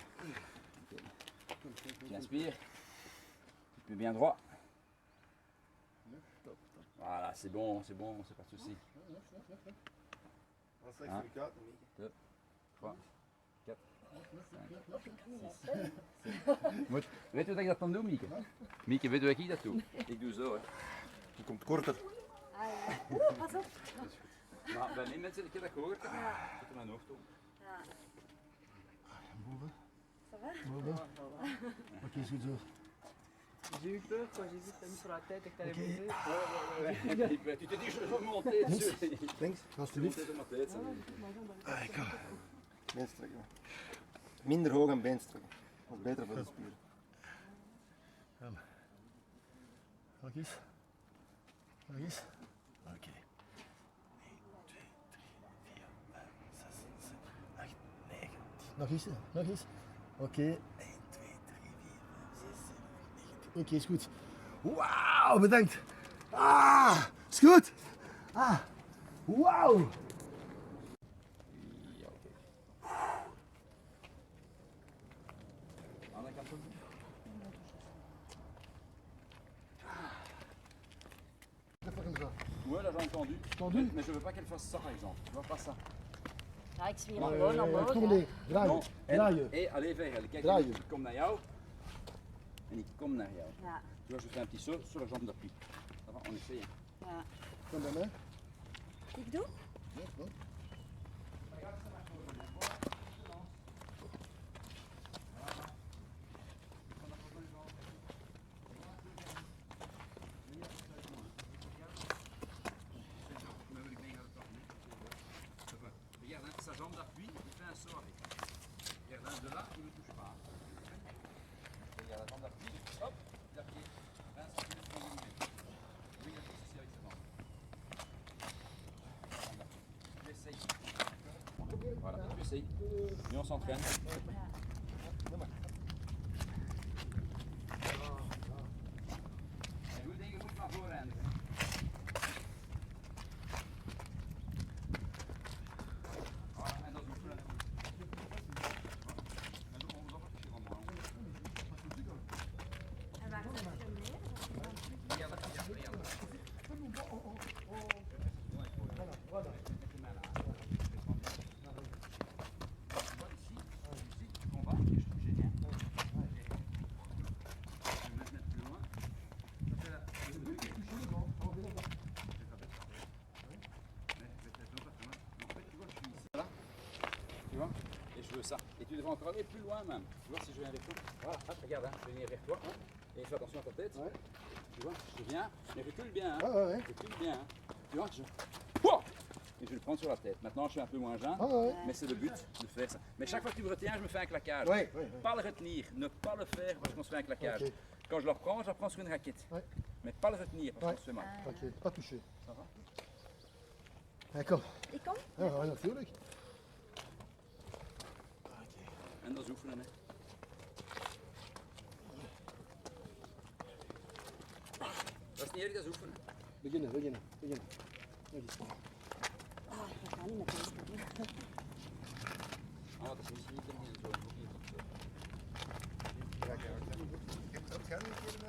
Speaker 1: Okay. Tu inspires. Tu peux bien droit. Voilà, c'est bon, c'est pas de souci. 1, 2, 3, 4, 5, 6. Weet je wat ik dat dan doe, Mieke? Mieke, weet je wat ik dat doe? Ik doe zo, hè.
Speaker 3: Die komt korter.
Speaker 4: Pas op.
Speaker 1: Maar bij mij mensen, ik heb dat gehoord. Ik zet er mijn hoofd op.
Speaker 4: Ja. Ça va?
Speaker 2: Ok, c'est goed zo.
Speaker 5: J'ai eu peur quand j'ai vu que t'as mis sur la tête et que t'allais monter.
Speaker 1: Tu te dis, je vais monter dessus.
Speaker 3: Links.
Speaker 2: Alsjeblieft.
Speaker 1: Monter sur ma tête, ça.
Speaker 3: Beenstrekken. Minder hoog en beenstrekken. Dat is beter voor de spieren.
Speaker 2: Nog eens. Nog eens. Oké. 1, 2, 3, 4, 5, 6, 7, 8, 9, 10. Nog eens, nog eens. Oké. 1, 2, 3, 4, 5, 6, 7, 8, 9, 10. Oké, is goed. Wauw, bedankt. Ah, is goed. Ah, wauw.
Speaker 1: Ja, oké. Andere kant ook. Ouais, là j'ai entendu.
Speaker 2: Entendu?
Speaker 1: Mais je veux pas qu'elle fasse ça par exemple. Tu vois pas ça.
Speaker 4: Ja, ik zweer gewoon omhoog.
Speaker 2: Tourner,
Speaker 1: Non.
Speaker 2: draaien, draaien.
Speaker 1: Et aller vers elle. Kijk,
Speaker 2: Draaien.
Speaker 1: ik kom naar jou. En ik kom naar jou.
Speaker 4: Ja.
Speaker 1: Tu vois, je fais un petit saut sur la jambe d'appui. Ça va, on essaye.
Speaker 4: Ja.
Speaker 2: Kom bij mij.
Speaker 4: Ik doe?
Speaker 2: Ja, wel.
Speaker 1: Regarde, hein, sa jambe d'appui, il fait un saut avec. Regarde, hein, de là, il ne touche pas. Regarde, la jambe d'appui, hop, il appuie. 20 cm sur le millimètre. Oui, il a fait ceci avec sa jambe. Tu essayes. Voilà, tu essayes. Et on s'entraîne. En doe dingen goed naar voren eindigen. En dat is oefenen. En dan komen we op het verschil allemaal.
Speaker 4: En waar zet je hem neer?
Speaker 1: Ja, dat ja, ja. Tu vois? Et je veux ça. Et tu devrais encore aller plus loin même. Tu vois si je viens vers toi. Voilà, hop, regarde, hein, je vais venir vers toi. Hein, et fais attention à ta tête.
Speaker 2: Ouais.
Speaker 1: Tu vois, je viens, mais recule bien. Hein.
Speaker 2: Ah ouais, ouais.
Speaker 1: Recule bien. Hein. Tu vois, Pouah et je vais le prendre sur la tête. Maintenant, je suis un peu moins jeune,
Speaker 2: Ah ouais.
Speaker 1: mais c'est le but de faire ça. Mais chaque fois que tu me retiens, je me fais un claquage.
Speaker 2: Ouais, ouais, ouais.
Speaker 1: Pas le retenir, ne pas le faire parce qu'on se fait un claquage.
Speaker 2: Ok.
Speaker 1: Quand je le reprends sur une raquette.
Speaker 2: Ouais.
Speaker 1: Mais pas le retenir parce
Speaker 2: Ouais.
Speaker 1: qu'on se fait mal.
Speaker 2: Ok, pas touché.
Speaker 1: Ça va?
Speaker 2: Ja, kom.
Speaker 4: Ik kom?
Speaker 2: Ja, natuurlijk.
Speaker 1: En dat is oefenen. Hè. Dat is niet erg, dat is oefenen.
Speaker 2: Beginnen, beginnen, beginnen. Nog eens.
Speaker 4: Ah, dat gaat niet met deze kant.
Speaker 1: Oh, dat is misschien niet helemaal zo. Ook niet op zo.
Speaker 3: Dat gaat niet voor de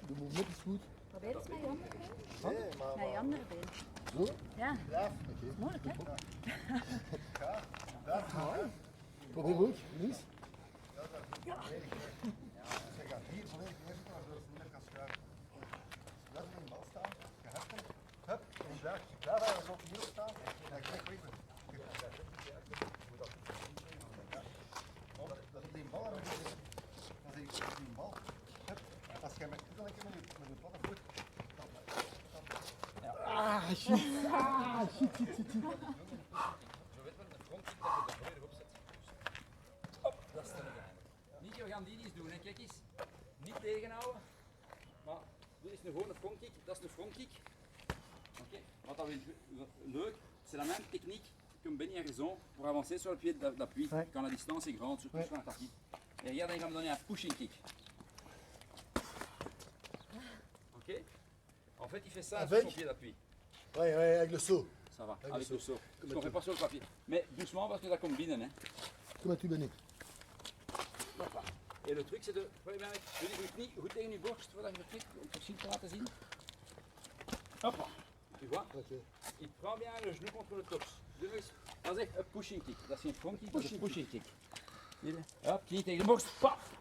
Speaker 2: De movement is goed.
Speaker 4: Probeer eens met je andere been.
Speaker 3: Nee, maar
Speaker 4: Met je andere been.
Speaker 2: Zo?
Speaker 4: Ja,
Speaker 2: Oké.
Speaker 4: moeilijk hè?
Speaker 2: Probeer ook, links.
Speaker 3: je gaat hier volledig neerzetten, waardoor ze niet meer kan schuiven. Blijf in de bal staan, je hebt hem, hup, en je blijft eigenlijk ook hierop staan, en je krijgt weg. Dat is die bal, dan zie je die bal, hup, als je met je platte voet, dan
Speaker 2: shit. Ah, shit.
Speaker 1: Je weet wel, de frontkick dat je er volledig op zet. Hop, dat is te geheim. Mieke, we gaan die eens doen, hè. Kijk eens. Niet tegenhouden. Maar dit is nu gewoon een frontkick, dat is een frontkick. Ok, wat dat leuk, c'est la même technique que Benny a raison pour avancer sur le pied d'appui
Speaker 2: Ouais.
Speaker 1: quand la distance est grande, surtout sur un tapis. Et regarde, il va me donner un pushing kick. Ok. En fait, il fait ça
Speaker 2: Avec
Speaker 1: sur son pied d'appui.
Speaker 2: Ouais, avec le saut.
Speaker 1: Ça va,
Speaker 2: Avec
Speaker 1: avec
Speaker 2: le
Speaker 1: le saut. Ce qu'on fait pas sur le papier. Mais doucement parce que ça combine. Hein.
Speaker 2: Comment tu Benny?
Speaker 1: Hoppa. Et le truc, c'est de. Doe je knie goed tegen je borst voordat je vertrekt, om het verschil te laten zien. Hoppa. Tu vois?
Speaker 2: Ok.
Speaker 1: Il prend bien le genou contre le torse. Doe nog eens. Dat is echt een pushing kick. Dat is geen front kick, dat is een pushing kick. Zie je? Hop, knie tegen de borst. Paf.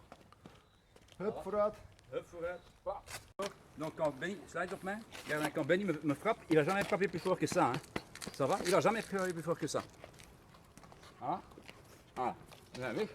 Speaker 2: Hup, vooruit.
Speaker 1: Hup, vooruit. Paf. Donc quand Benny, slide op mij. Regarde, quand Benny me frappe, il va jamais frapper plus fort que ça. Hein. Ça va? Il va jamais frapper plus fort que ça. Voilà. Voilà. We zijn weg.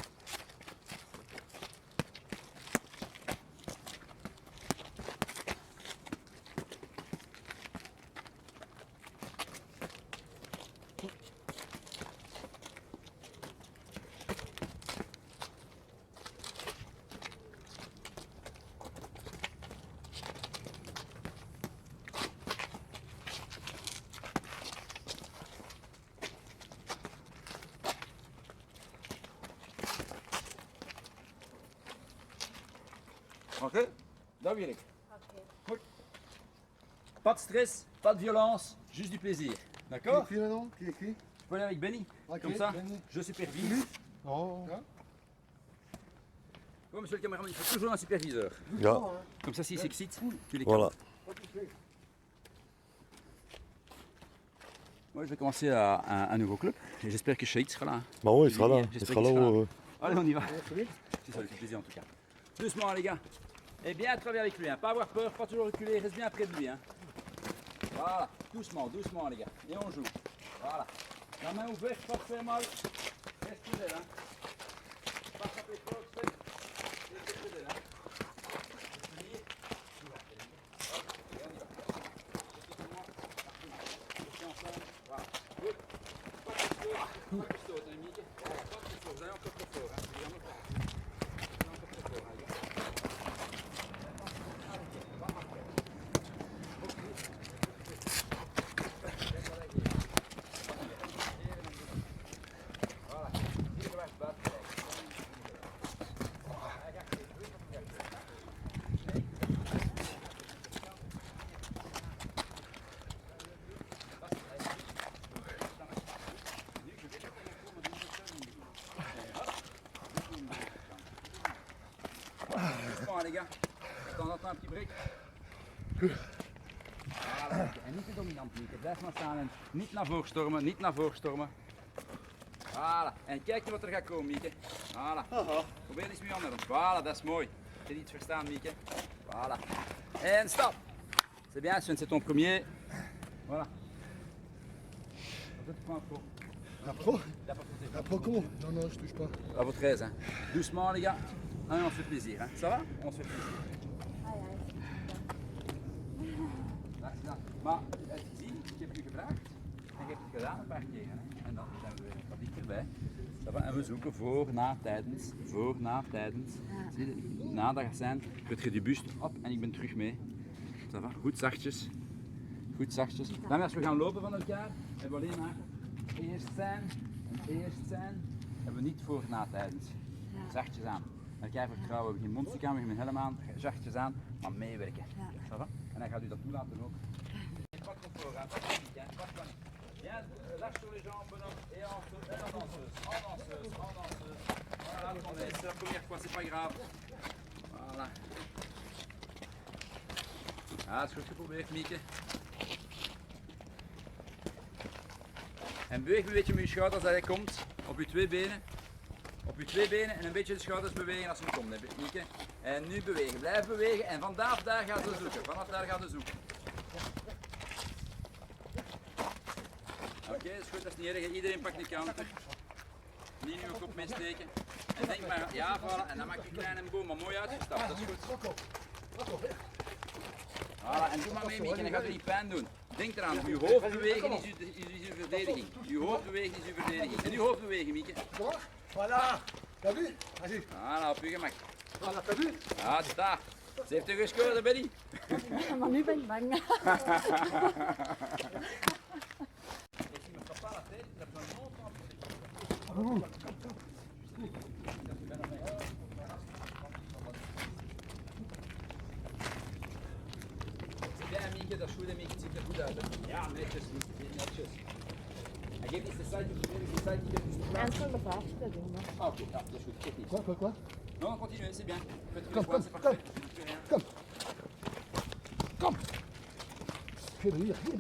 Speaker 1: Ok? Dat wil ik. Goed. Pas de stress, pas de violence, juste du plaisir.
Speaker 2: Qui
Speaker 1: D'accord?
Speaker 2: écrit maintenant? Qui écrit?
Speaker 1: Je peux aller avec Benny.
Speaker 2: Ok,
Speaker 1: Comme ça,
Speaker 2: Benny.
Speaker 1: je supervise.
Speaker 2: Oh.
Speaker 1: Oh, monsieur le caméraman, il faut toujours un superviseur.
Speaker 6: Ja,
Speaker 1: Comme ça, s'il s'excite, tu les
Speaker 6: voilà.
Speaker 1: Moi, je vais commencer un nouveau club et j'espère que Shahid sera là. Hein.
Speaker 6: Bah ouais, il sera là.
Speaker 1: J'espère
Speaker 6: Il sera
Speaker 1: qu'il
Speaker 6: là.
Speaker 1: sera là.
Speaker 6: Ouais.
Speaker 1: Allez, on y va. Si ça lui fait plaisir en tout cas. Doucement, les gars. Et bien travailler avec lui. Hein. Pas avoir peur, pas toujours reculer. Reste bien près de lui. Hein. Voilà. Doucement, doucement, les gars. Et on joue. Voilà. La main ouverte, pas faire mal. Reste fidèle. Hein. Pas frapper fort, c'est. Reste fidèle. Hein. Tenir. Hop, et on y va. Effectivement, restez ensemble. Voilà. Good. Pas de fort. Pas de saut, hein, Mieke. Pas de fort. Vous allez encore trop fort. Hein. Vous allez encore trop fort. Vous allez encore trop fort, hein, les gars. Doucement, les gars. De temps en temps un petit break. Voilà. En niet te dominant, Mieke. Blijf maar staan en niet naar voren stormen, niet naar voren stormen. Voilà. En kijk je wat er gaat komen, Mieke. Voilà. Probeer eens mee anderen. Voilà, dat is mooi. Heb je iets verstaan, Mieke? Voilà. En stop. C'est bien, Sven, c'est ton premier. Voilà. Wat prends pro.
Speaker 2: La pro?
Speaker 1: T'as pas posé.
Speaker 2: La pro comment? Non, non, je touche pas.
Speaker 1: À votre aise, hein. Doucement, les gars. Hein, on se fait plaisir, hein. Ça va? On se fait plaisir. Maar het gezien, ik heb je gevraagd en je hebt het gedaan een paar keer. Hè? En dan zijn we weer wat dichterbij. Ça va? En we zoeken voor, na, tijdens, voor, na, tijdens. Zie je, na dat gaat zijn, je trekt je buste op en ik ben terug mee. Ça va? Goed zachtjes. Goed zachtjes. Dan als we gaan lopen van elkaar, hebben we alleen maar eerst zijn en eerst zijn. Hebben we niet voor, na, tijdens. Zachtjes aan. Elkaar vertrouwen, we geen mondstuk aan, we geen helm aan, zachtjes aan, maar meewerken. Ça va? En dan gaat u dat toelaten ook. Pas trop fort, hein, pas de panique, hein, pas de panique. Bien, lâche sur les jambes, bonhomme, et en danseuse, en danseuse, en danseuse. Voilà, c'est la première fois, c'est pas grave. Voilà. Ah, het is goed geprobeerd, Mieke. En beweeg een beetje met je schouders als hij komt, op je twee benen. Op je twee benen en een beetje de schouders bewegen als je komt, hè, Mieke. En nu bewegen, blijf bewegen en vanaf daar gaan ze zoeken, vanaf daar gaan ze zoeken. Oké, dat is goed, dat is niet erg. Iedereen pakt een counter. Niet in uw kop mee steken. En denk maar, ja, voilà. En dan maak je een kleine boom, maar mooi uitgestapt, dat is goed. Voilà, en doe maar mee, Mieke, en dan gaat het niet pijn doen. Denk eraan, uw hoofd bewegen is uw verdediging. Uw hoofd bewegen is uw verdediging. En uw hoofd bewegen, Mieke.
Speaker 2: Voilà. T'as vu? Vas-y.
Speaker 1: Voilà, op uw gemak.
Speaker 2: Voilà, t'as vu?
Speaker 1: Ah, daar. Ze heeft er gescoord, Benny.
Speaker 4: Maar nu ben ik bang.
Speaker 1: Ja, Mieke, dat is goed, Mieke. Het ziet er goed uit. Hè? Ja, netjes, Mieke, netjes. En geef eens de site,
Speaker 4: En zo de vraagste doen.
Speaker 1: Ah, oké, ja, dat is goed. Kijk niet.
Speaker 2: Quoi?
Speaker 1: Non, continuez, c'est bien. Faites
Speaker 2: Kom,
Speaker 1: le point,
Speaker 2: kom,
Speaker 1: c'est parfait. Je ne fais rien.
Speaker 2: Kom.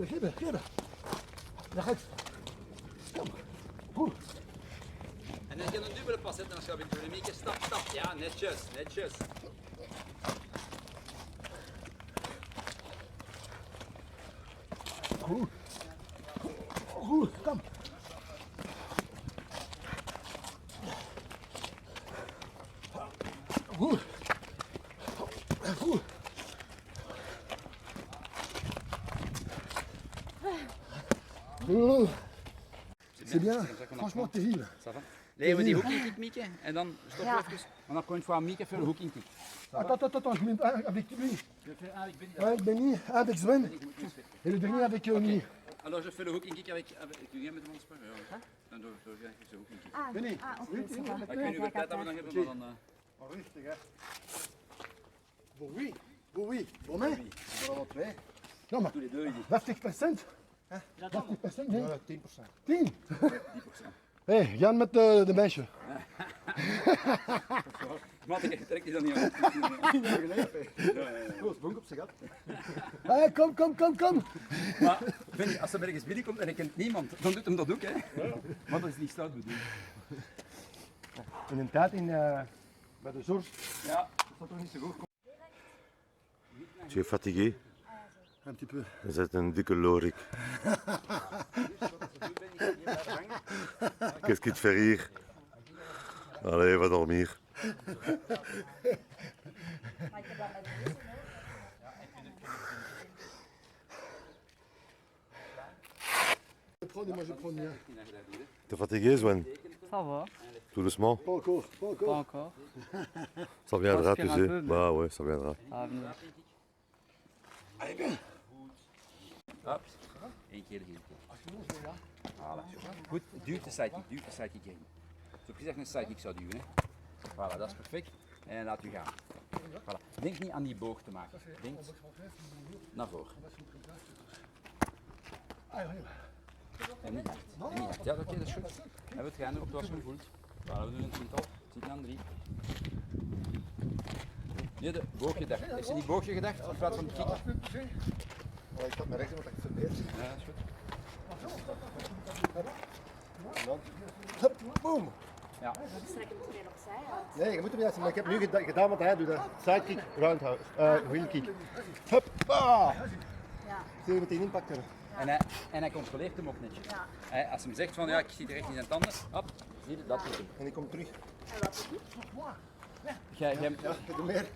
Speaker 2: Geef er. Leg uit. Kom. Goed.
Speaker 1: En dan ga je een dubbele pas zetten, dan schap ik door de Mieke. Stap. Ja, netjes.
Speaker 2: Goed, kom. Goed. C'est bien, franchement terrible.
Speaker 1: Ça va? Leren we die hoek in kick, Mieke? En dan stop
Speaker 4: Ja.
Speaker 1: even. En dan komt voor Mieke voor de hoek in kick.
Speaker 2: Attends, je mets un avec lui.
Speaker 1: Je fais un avec Benny.
Speaker 2: Un avec Benny, un avec Sven et le dernier avec Mini.
Speaker 1: Alors je fais le hook in kick avec doe jij met de handspan? Ja. Dan doe ik even de hoek in kick.
Speaker 2: Benny,
Speaker 4: Oké, ça va.
Speaker 1: Ik weet niet hoeveel tijd dat we dan hebben, maar dan...
Speaker 3: Maar rustig hè.
Speaker 2: Pour oui, pour mij.
Speaker 3: Er zijn al 2.
Speaker 2: Non, maar
Speaker 1: Tous les deux, il dit
Speaker 2: 50%. 50%, nee.
Speaker 3: 10%.
Speaker 2: 10.
Speaker 1: 10%.
Speaker 2: Hé, Jan met de meisje.
Speaker 1: Maar ik trek die dan niet aan.
Speaker 3: Goed, bonk op zijn gat.
Speaker 2: Hé, kom.
Speaker 1: Maar Benny, als er ergens binnenkomt en hij kent niemand, dan doet hem dat ook, hè. Maar dat is niet stout bedoeld.
Speaker 3: In een tijd bij de zorg.
Speaker 1: Ja.
Speaker 3: Dat zou toch niet zo goed komen.
Speaker 6: Tu es fatigué?
Speaker 3: Un petit peu.
Speaker 6: Je bent een dikke lorik. Qu'est-ce qui te fait rire? Allez, va dormir.
Speaker 2: Je prends et moi je prends le mien.
Speaker 6: T'es fatigué, Sven?
Speaker 5: Ça va,
Speaker 6: Tout doucement?
Speaker 2: Pas encore.
Speaker 5: pas encore.
Speaker 6: Ça viendra, tu
Speaker 5: Respire un
Speaker 6: sais.
Speaker 5: peu, mais-
Speaker 6: Bah ouais, ça viendra.
Speaker 5: Ça va venir.
Speaker 1: Hop. Eén keer heel goed. Voilà. Goed, duw de sidekick heen. Zo gezegd een sidekick zou duwen. Hè. Voilà, dat is perfect. En laat u gaan. Voilà. Denk niet aan die boog te maken. Denk naar voren. En niet hard. Ja, oké, dat is goed. Hebben we het gaan erop, het was gevoeld. Voilà, we doen een tiental. Zit aan 3. Nee, de boogje gedacht. Heeft ze niet boogje gedacht in plaats van de kikker?
Speaker 3: Oh, ik had mijn rechter, want ik verbeter.
Speaker 1: Ja, dat is goed.
Speaker 3: Hup, boom.
Speaker 1: Ja.
Speaker 4: Strek hem meteen opzij uit.
Speaker 3: Nee, je moet hem niet zien, maar ik heb nu gedaan wat hij doet. Sidekick, roundhouse, wheel kick. Hup, ah.
Speaker 4: Ja.
Speaker 3: Zie je meteen impact hebben.
Speaker 1: En hij controleert hem ook netjes.
Speaker 4: Ja.
Speaker 1: Als hij zegt van ja, ik zit er echt in zijn tanden, hop, zie je, dat doet hem.
Speaker 3: En ik kom terug.
Speaker 4: En wat doet hij?
Speaker 1: Jij,
Speaker 3: Ja, ik doe meer.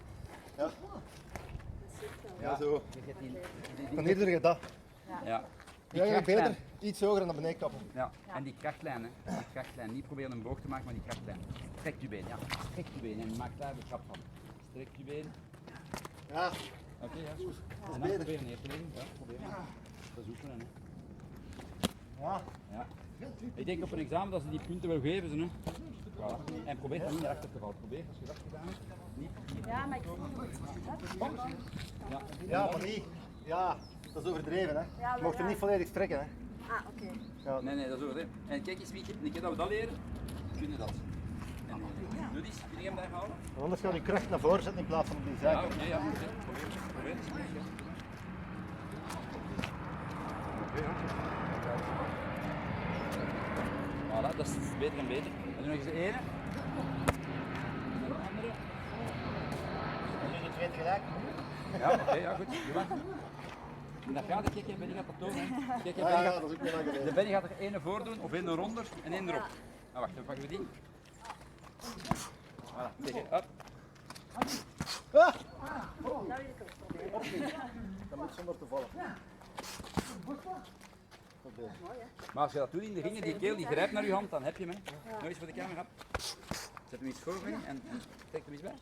Speaker 3: Ja. Ja, zo. Van hier doe je dat.
Speaker 1: Ja. Die
Speaker 3: Ja,
Speaker 1: krachtlijn.
Speaker 3: beter. Iets hoger en naar beneden kappen.
Speaker 1: Ja. En die krachtlijn, hè. Die krachtlijn. Niet proberen een boog te maken, maar die krachtlijn. Strek je been, ja. Strek je been en maak daar de trap van. Strek je been.
Speaker 3: Ja,
Speaker 1: Oké, ja, is goed. En dan proberen neer te leggen. Ja, probeer maar. Dat is oefenen, hè.
Speaker 3: ja.
Speaker 1: Ja. Ik denk op een examen dat ze die punten wel geven, ze, hè. Voilà. En probeer niet naar achter te vallen. Probeer, als je dat gedaan hebt, niet.
Speaker 4: Ja, maar ik vind het
Speaker 1: Ja.
Speaker 3: Ja, maar niet. Ja, dat is overdreven, hè.
Speaker 4: Ja,
Speaker 3: Je mocht hem niet volledig strekken, hè.
Speaker 4: Ah, oké.
Speaker 1: Nee, dat is overdreven. En kijk eens, Mieke, een keer dat we dat leren, kunnen dat. En doe eens, kun je hem daar houden?
Speaker 3: Want anders gaat je kracht naar voren zetten in plaats van op die
Speaker 1: Ja,
Speaker 3: zijkant.
Speaker 1: oké, ja. Probeer eens. Voilà, dat is beter en beter. En dan nog eens de ene. En de andere.
Speaker 3: En nu de twee tegelijk.
Speaker 1: Ja, oké, ja, goed. Doe maar. En dat gaat, kijk, Benny gaat dat tonen. Kijk,
Speaker 3: Ja,
Speaker 1: Benny
Speaker 3: ja,
Speaker 1: gaat,
Speaker 3: dat is ook niet lang
Speaker 1: de
Speaker 3: geleden.
Speaker 1: Benny gaat er één voor doen, of één eronder en één erop. Ah, wacht, dan pakken we die. Voilà, kijk, hop.
Speaker 3: Ah,
Speaker 4: Nou, je kan het proberen.
Speaker 3: dat moet zonder te vallen.
Speaker 1: Maar als je dat doet in de ringen, die keel die grijpt naar je hand, dan heb je hem. Hè. Nog eens voor de camera. Zet hem iets voor en trek hem iets bij.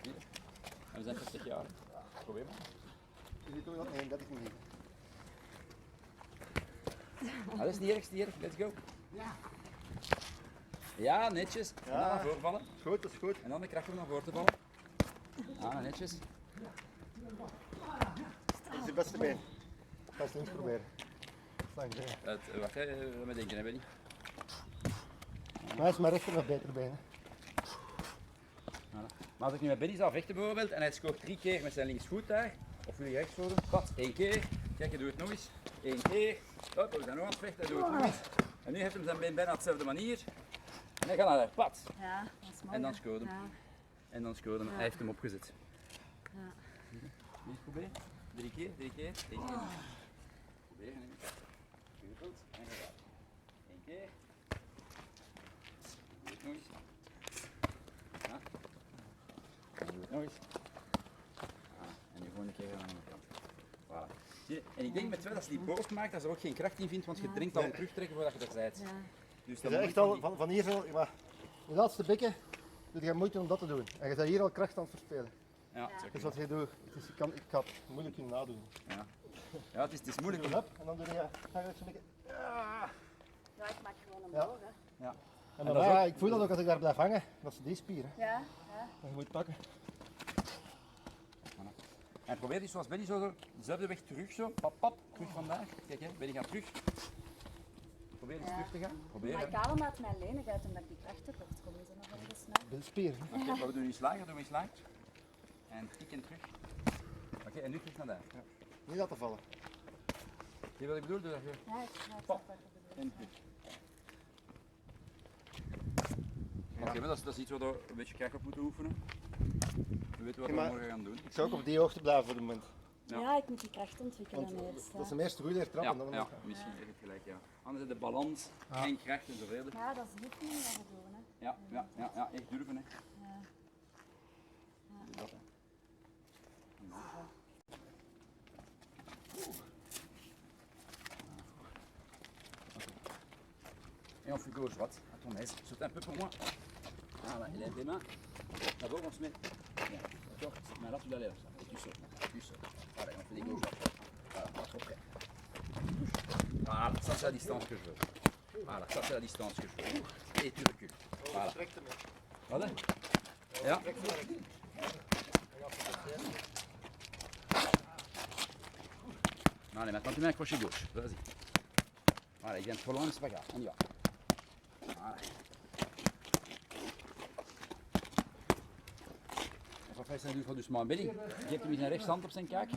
Speaker 1: Hier. En we zijn 50 jaar. Probeer maar.
Speaker 3: Nee, dat is niet.
Speaker 1: Ah, dat is niet erg, is niet erg. Let's go. Ja, netjes. En dan naar voren vallen.
Speaker 3: Goed, dat is goed.
Speaker 1: En dan de kracht om naar voren te vallen. Ah, netjes.
Speaker 3: Dat is het beste been. Ga eens links proberen. Dank je.
Speaker 1: Wacht, we denken, hè, Benny.
Speaker 3: Maar is maar rechter nog beter been.
Speaker 1: Voilà. Maar als ik nu met Benny zou vechten bijvoorbeeld en hij scoort 3 keer met zijn linksvoet daar, of wil je rechts worden? Pat, 1 keer. Kijk, hij doet het nog eens. 1 keer. Hop, we zijn nog aan het vechten, hij doet het nog eens. En nu heeft hij zijn been bijna op dezelfde manier. En hij gaat naar daar, pat.
Speaker 4: Ja, dat is mooi.
Speaker 1: En dan
Speaker 4: hè.
Speaker 1: scoort hem.
Speaker 4: Ja.
Speaker 1: En dan scoort hem. Hij heeft hem opgezet.
Speaker 4: Ja.
Speaker 1: Wil je eens proberen? 3 keer, 3 keer, 1 keer. Proberen, hè. Goed, en gaat. 1 keer. Doe het nog eens. Ja. En doe het nog eens. En nu gewoon een keer aan de andere kant. Voilà. Zie je? En ik denk met Sven, als hij die boos maakt, dat ze er ook geen kracht in vindt, want je drinkt al terugtrekken voordat je er bent.
Speaker 4: Ja.
Speaker 1: Dus
Speaker 3: Je
Speaker 1: dat
Speaker 3: bent echt al van hier zo, maar de laatste bekken doe je moeite om dat te doen. En je bent hier al kracht aan het verspelen.
Speaker 1: Ja,
Speaker 3: Dus wat je doet, het is, ik ga het moeilijk kunnen nadoen.
Speaker 1: ja, het is moeilijk.
Speaker 3: Doe het en dan doe je eigenlijk zo'n beetje.
Speaker 4: Ja, ik maak gewoon een
Speaker 3: Ja.
Speaker 4: boog. Hè.
Speaker 1: Ja.
Speaker 3: En
Speaker 1: dat
Speaker 3: dan,
Speaker 1: is
Speaker 3: ja, ik voel dat ook als ik daar blijf hangen, dat is die spieren.
Speaker 4: Ja, ja.
Speaker 3: Dat je moet pakken.
Speaker 1: En probeer die zoals Benny zo dezelfde weg terug zo, pap pap, terug vandaag. Kijk hè, Benny gaat terug. Probeer eens
Speaker 4: Ja.
Speaker 1: terug te gaan. Probeer.
Speaker 4: Maar
Speaker 1: hè.
Speaker 4: ik haal hem uit mijn lenigheid omdat ik die kracht heb. Dat komt ze nog wel eens snel.
Speaker 3: De spieren.
Speaker 1: Oké, maar we doen iets lager, doen we iets lager. En tik en terug. Oké, en nu terug naar daar. Ja.
Speaker 3: Niet laten vallen.
Speaker 1: Zie je wat ik bedoel? Dus dat je
Speaker 4: Ja, ik snap
Speaker 1: Pop.
Speaker 4: wat je bedoelt.
Speaker 1: en terug. Oké, maar dat is iets waar we een beetje kracht op moeten oefenen. We weten wat
Speaker 3: Ja,
Speaker 1: we
Speaker 3: maar-
Speaker 1: morgen gaan doen.
Speaker 3: Ik zou ook op die hoogte blijven voor het moment.
Speaker 1: Ja.
Speaker 4: Ja, ik moet die kracht ontwikkelen
Speaker 3: Want
Speaker 4: eerst.
Speaker 3: dat is
Speaker 4: Ja.
Speaker 3: de eerste goede
Speaker 1: Ja,
Speaker 3: trappen. Dan
Speaker 1: ja, misschien heb je gelijk, ja. Anders is de balans en kracht en zoveel.
Speaker 4: Ja, dat is niet meer wat we doen. Hè.
Speaker 1: Ja, echt durven hè.
Speaker 4: Ja.
Speaker 1: Dat, hè. Et on fait gauche-droite, à ton aise. Saute un peu pour moi. Voilà, il lève les mains. D'abord, on se met. Bien, d'accord. Cette main-là, tu la lèves, ça. Et tu sautes. Tu sautes. Voilà, et on fait des gauches-droites. Voilà, pas trop près. Voilà, ça c'est la distance que je veux. Voilà, ça c'est la distance que je veux. Et tu recules. Voilà. Voilà. Ja. Allez, maintenant tu mets un crochet gauche. Vas-y. Voilà, il vient trop loin, mais c'est pas grave. On y va. Voilà. On va faire ça une doucement. Benny, geeft hem zijn rechtshand op zijn kaak.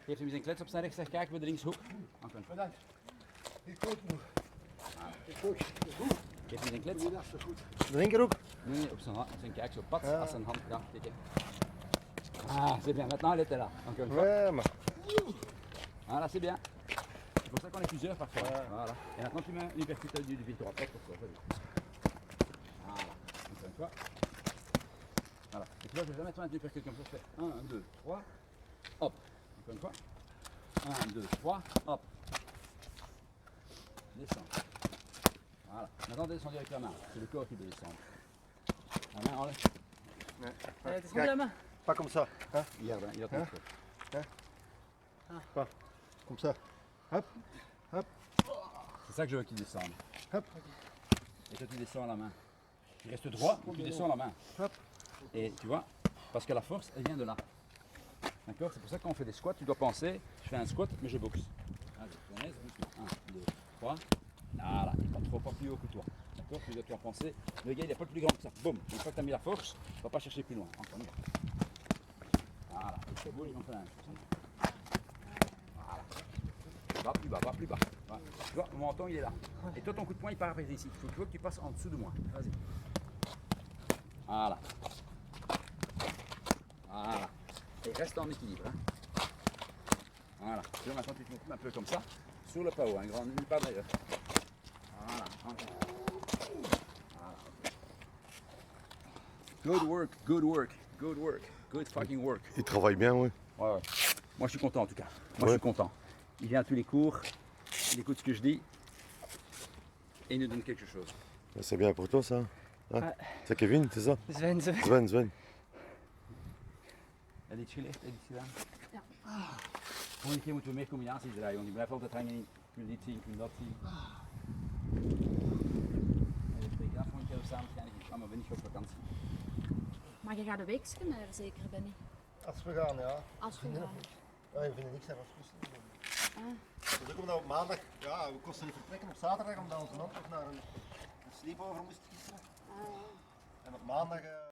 Speaker 1: Geeft hem zijn klets op zijn rechterkaak bij de linkshoek. Encore une fois.
Speaker 2: Bedankt. Ik ook nog. Ik ook.
Speaker 1: Geeft hem zijn klets.
Speaker 2: Dat is zo goed.
Speaker 3: De linker ook.
Speaker 1: Nee, op zijn kaak zo. Pat, als zijn hand. Ja, kijk. Ah, c'est bien. Maintenant, elle était là. Encore une fois.
Speaker 3: Ouais, maar.
Speaker 1: Voilà, c'est bien. C'est pour ça qu'on est plusieurs parfois. Voilà. Et maintenant, tu mets une uppercut du pied droit. Pas pour toi. Vas-y. Voilà. Encore une fois. Voilà. Et tu vois, je vais jamais mettre un uppercut comme ça. Je fais 1, 2, 3. Hop. Encore une fois. 1, 2, 3. Hop. Descends. Voilà. Maintenant, descends avec la main. C'est le corps qui doit descendre. La main, enlève.
Speaker 5: Het is goed, Emma.
Speaker 3: Pak hem zo. Hè?
Speaker 1: Hier, il a ton corps.
Speaker 3: Kom zo. Hop.
Speaker 1: C'est ça que je veux qu'il descende.
Speaker 3: Hop.
Speaker 1: Et toi, tu descends la main. Tu restes droit, tu descends la main.
Speaker 3: Hop.
Speaker 1: Et tu vois, parce que la force, elle vient de là. D'accord? C'est pour ça que quand on fait des squats, tu dois penser, je fais un squat, mais je boxe. Allez, 1, 2, 3. Voilà, il n'est pas trop pas plus haut que toi. D'accord? Tu dois penser, le gars, il n'est pas le plus grand que ça. Boum, une fois que tu as mis la force, tu ne vas pas chercher plus loin. Encore mieux. Voilà, et c'est beau, on fait la même chose. Voilà. Va plus bas, va plus bas. Voilà. Tu vois, mon menton, il est là. Et toi, ton coup de poing, il part par ici. Il faut que tu passes en dessous de moi. Vas-y. Voilà. Voilà. Et reste en équilibre. Hein. Voilà. Tu vois, maintenant, tu te montes un peu comme ça. Sur le pao, un grand pas d'ailleurs. Voilà. Voilà. Good work, good work, good work. Good fucking work.
Speaker 6: Il travaille bien, oui.
Speaker 1: Ouais, ouais. Moi je suis content en tout cas. Moi je
Speaker 6: Ouais.
Speaker 1: suis content. Il vient à tous les cours, il écoute ce que je dis et il nous donne quelque chose.
Speaker 6: C'est bien pour toi ça. Hein?
Speaker 5: Ouais.
Speaker 6: C'est Kevin, c'est ça?
Speaker 5: Sven, Sven.
Speaker 6: Sven, Sven.
Speaker 1: Heb je iets geleerd? Heb je iets gedaan? Ja. Volgende keer moeten we meer combinaties draaien, want je blijft altijd hangen in, ik wil dit zien, ik wil dat zien. En we spreken af volgende keer samen waarschijnlijk in maar ben ik op vakantie.
Speaker 4: Maar je gaat een weekje naar zeker, Benny.
Speaker 3: Als we gaan, ja.
Speaker 4: Als we gaan.
Speaker 3: Ja, we vinden niks aan als rusten. Dus ook omdat we op maandag, ja, we kosten niet vertrekken op zaterdag omdat onze man toch naar een sleepover moest gisteren. En op maandag...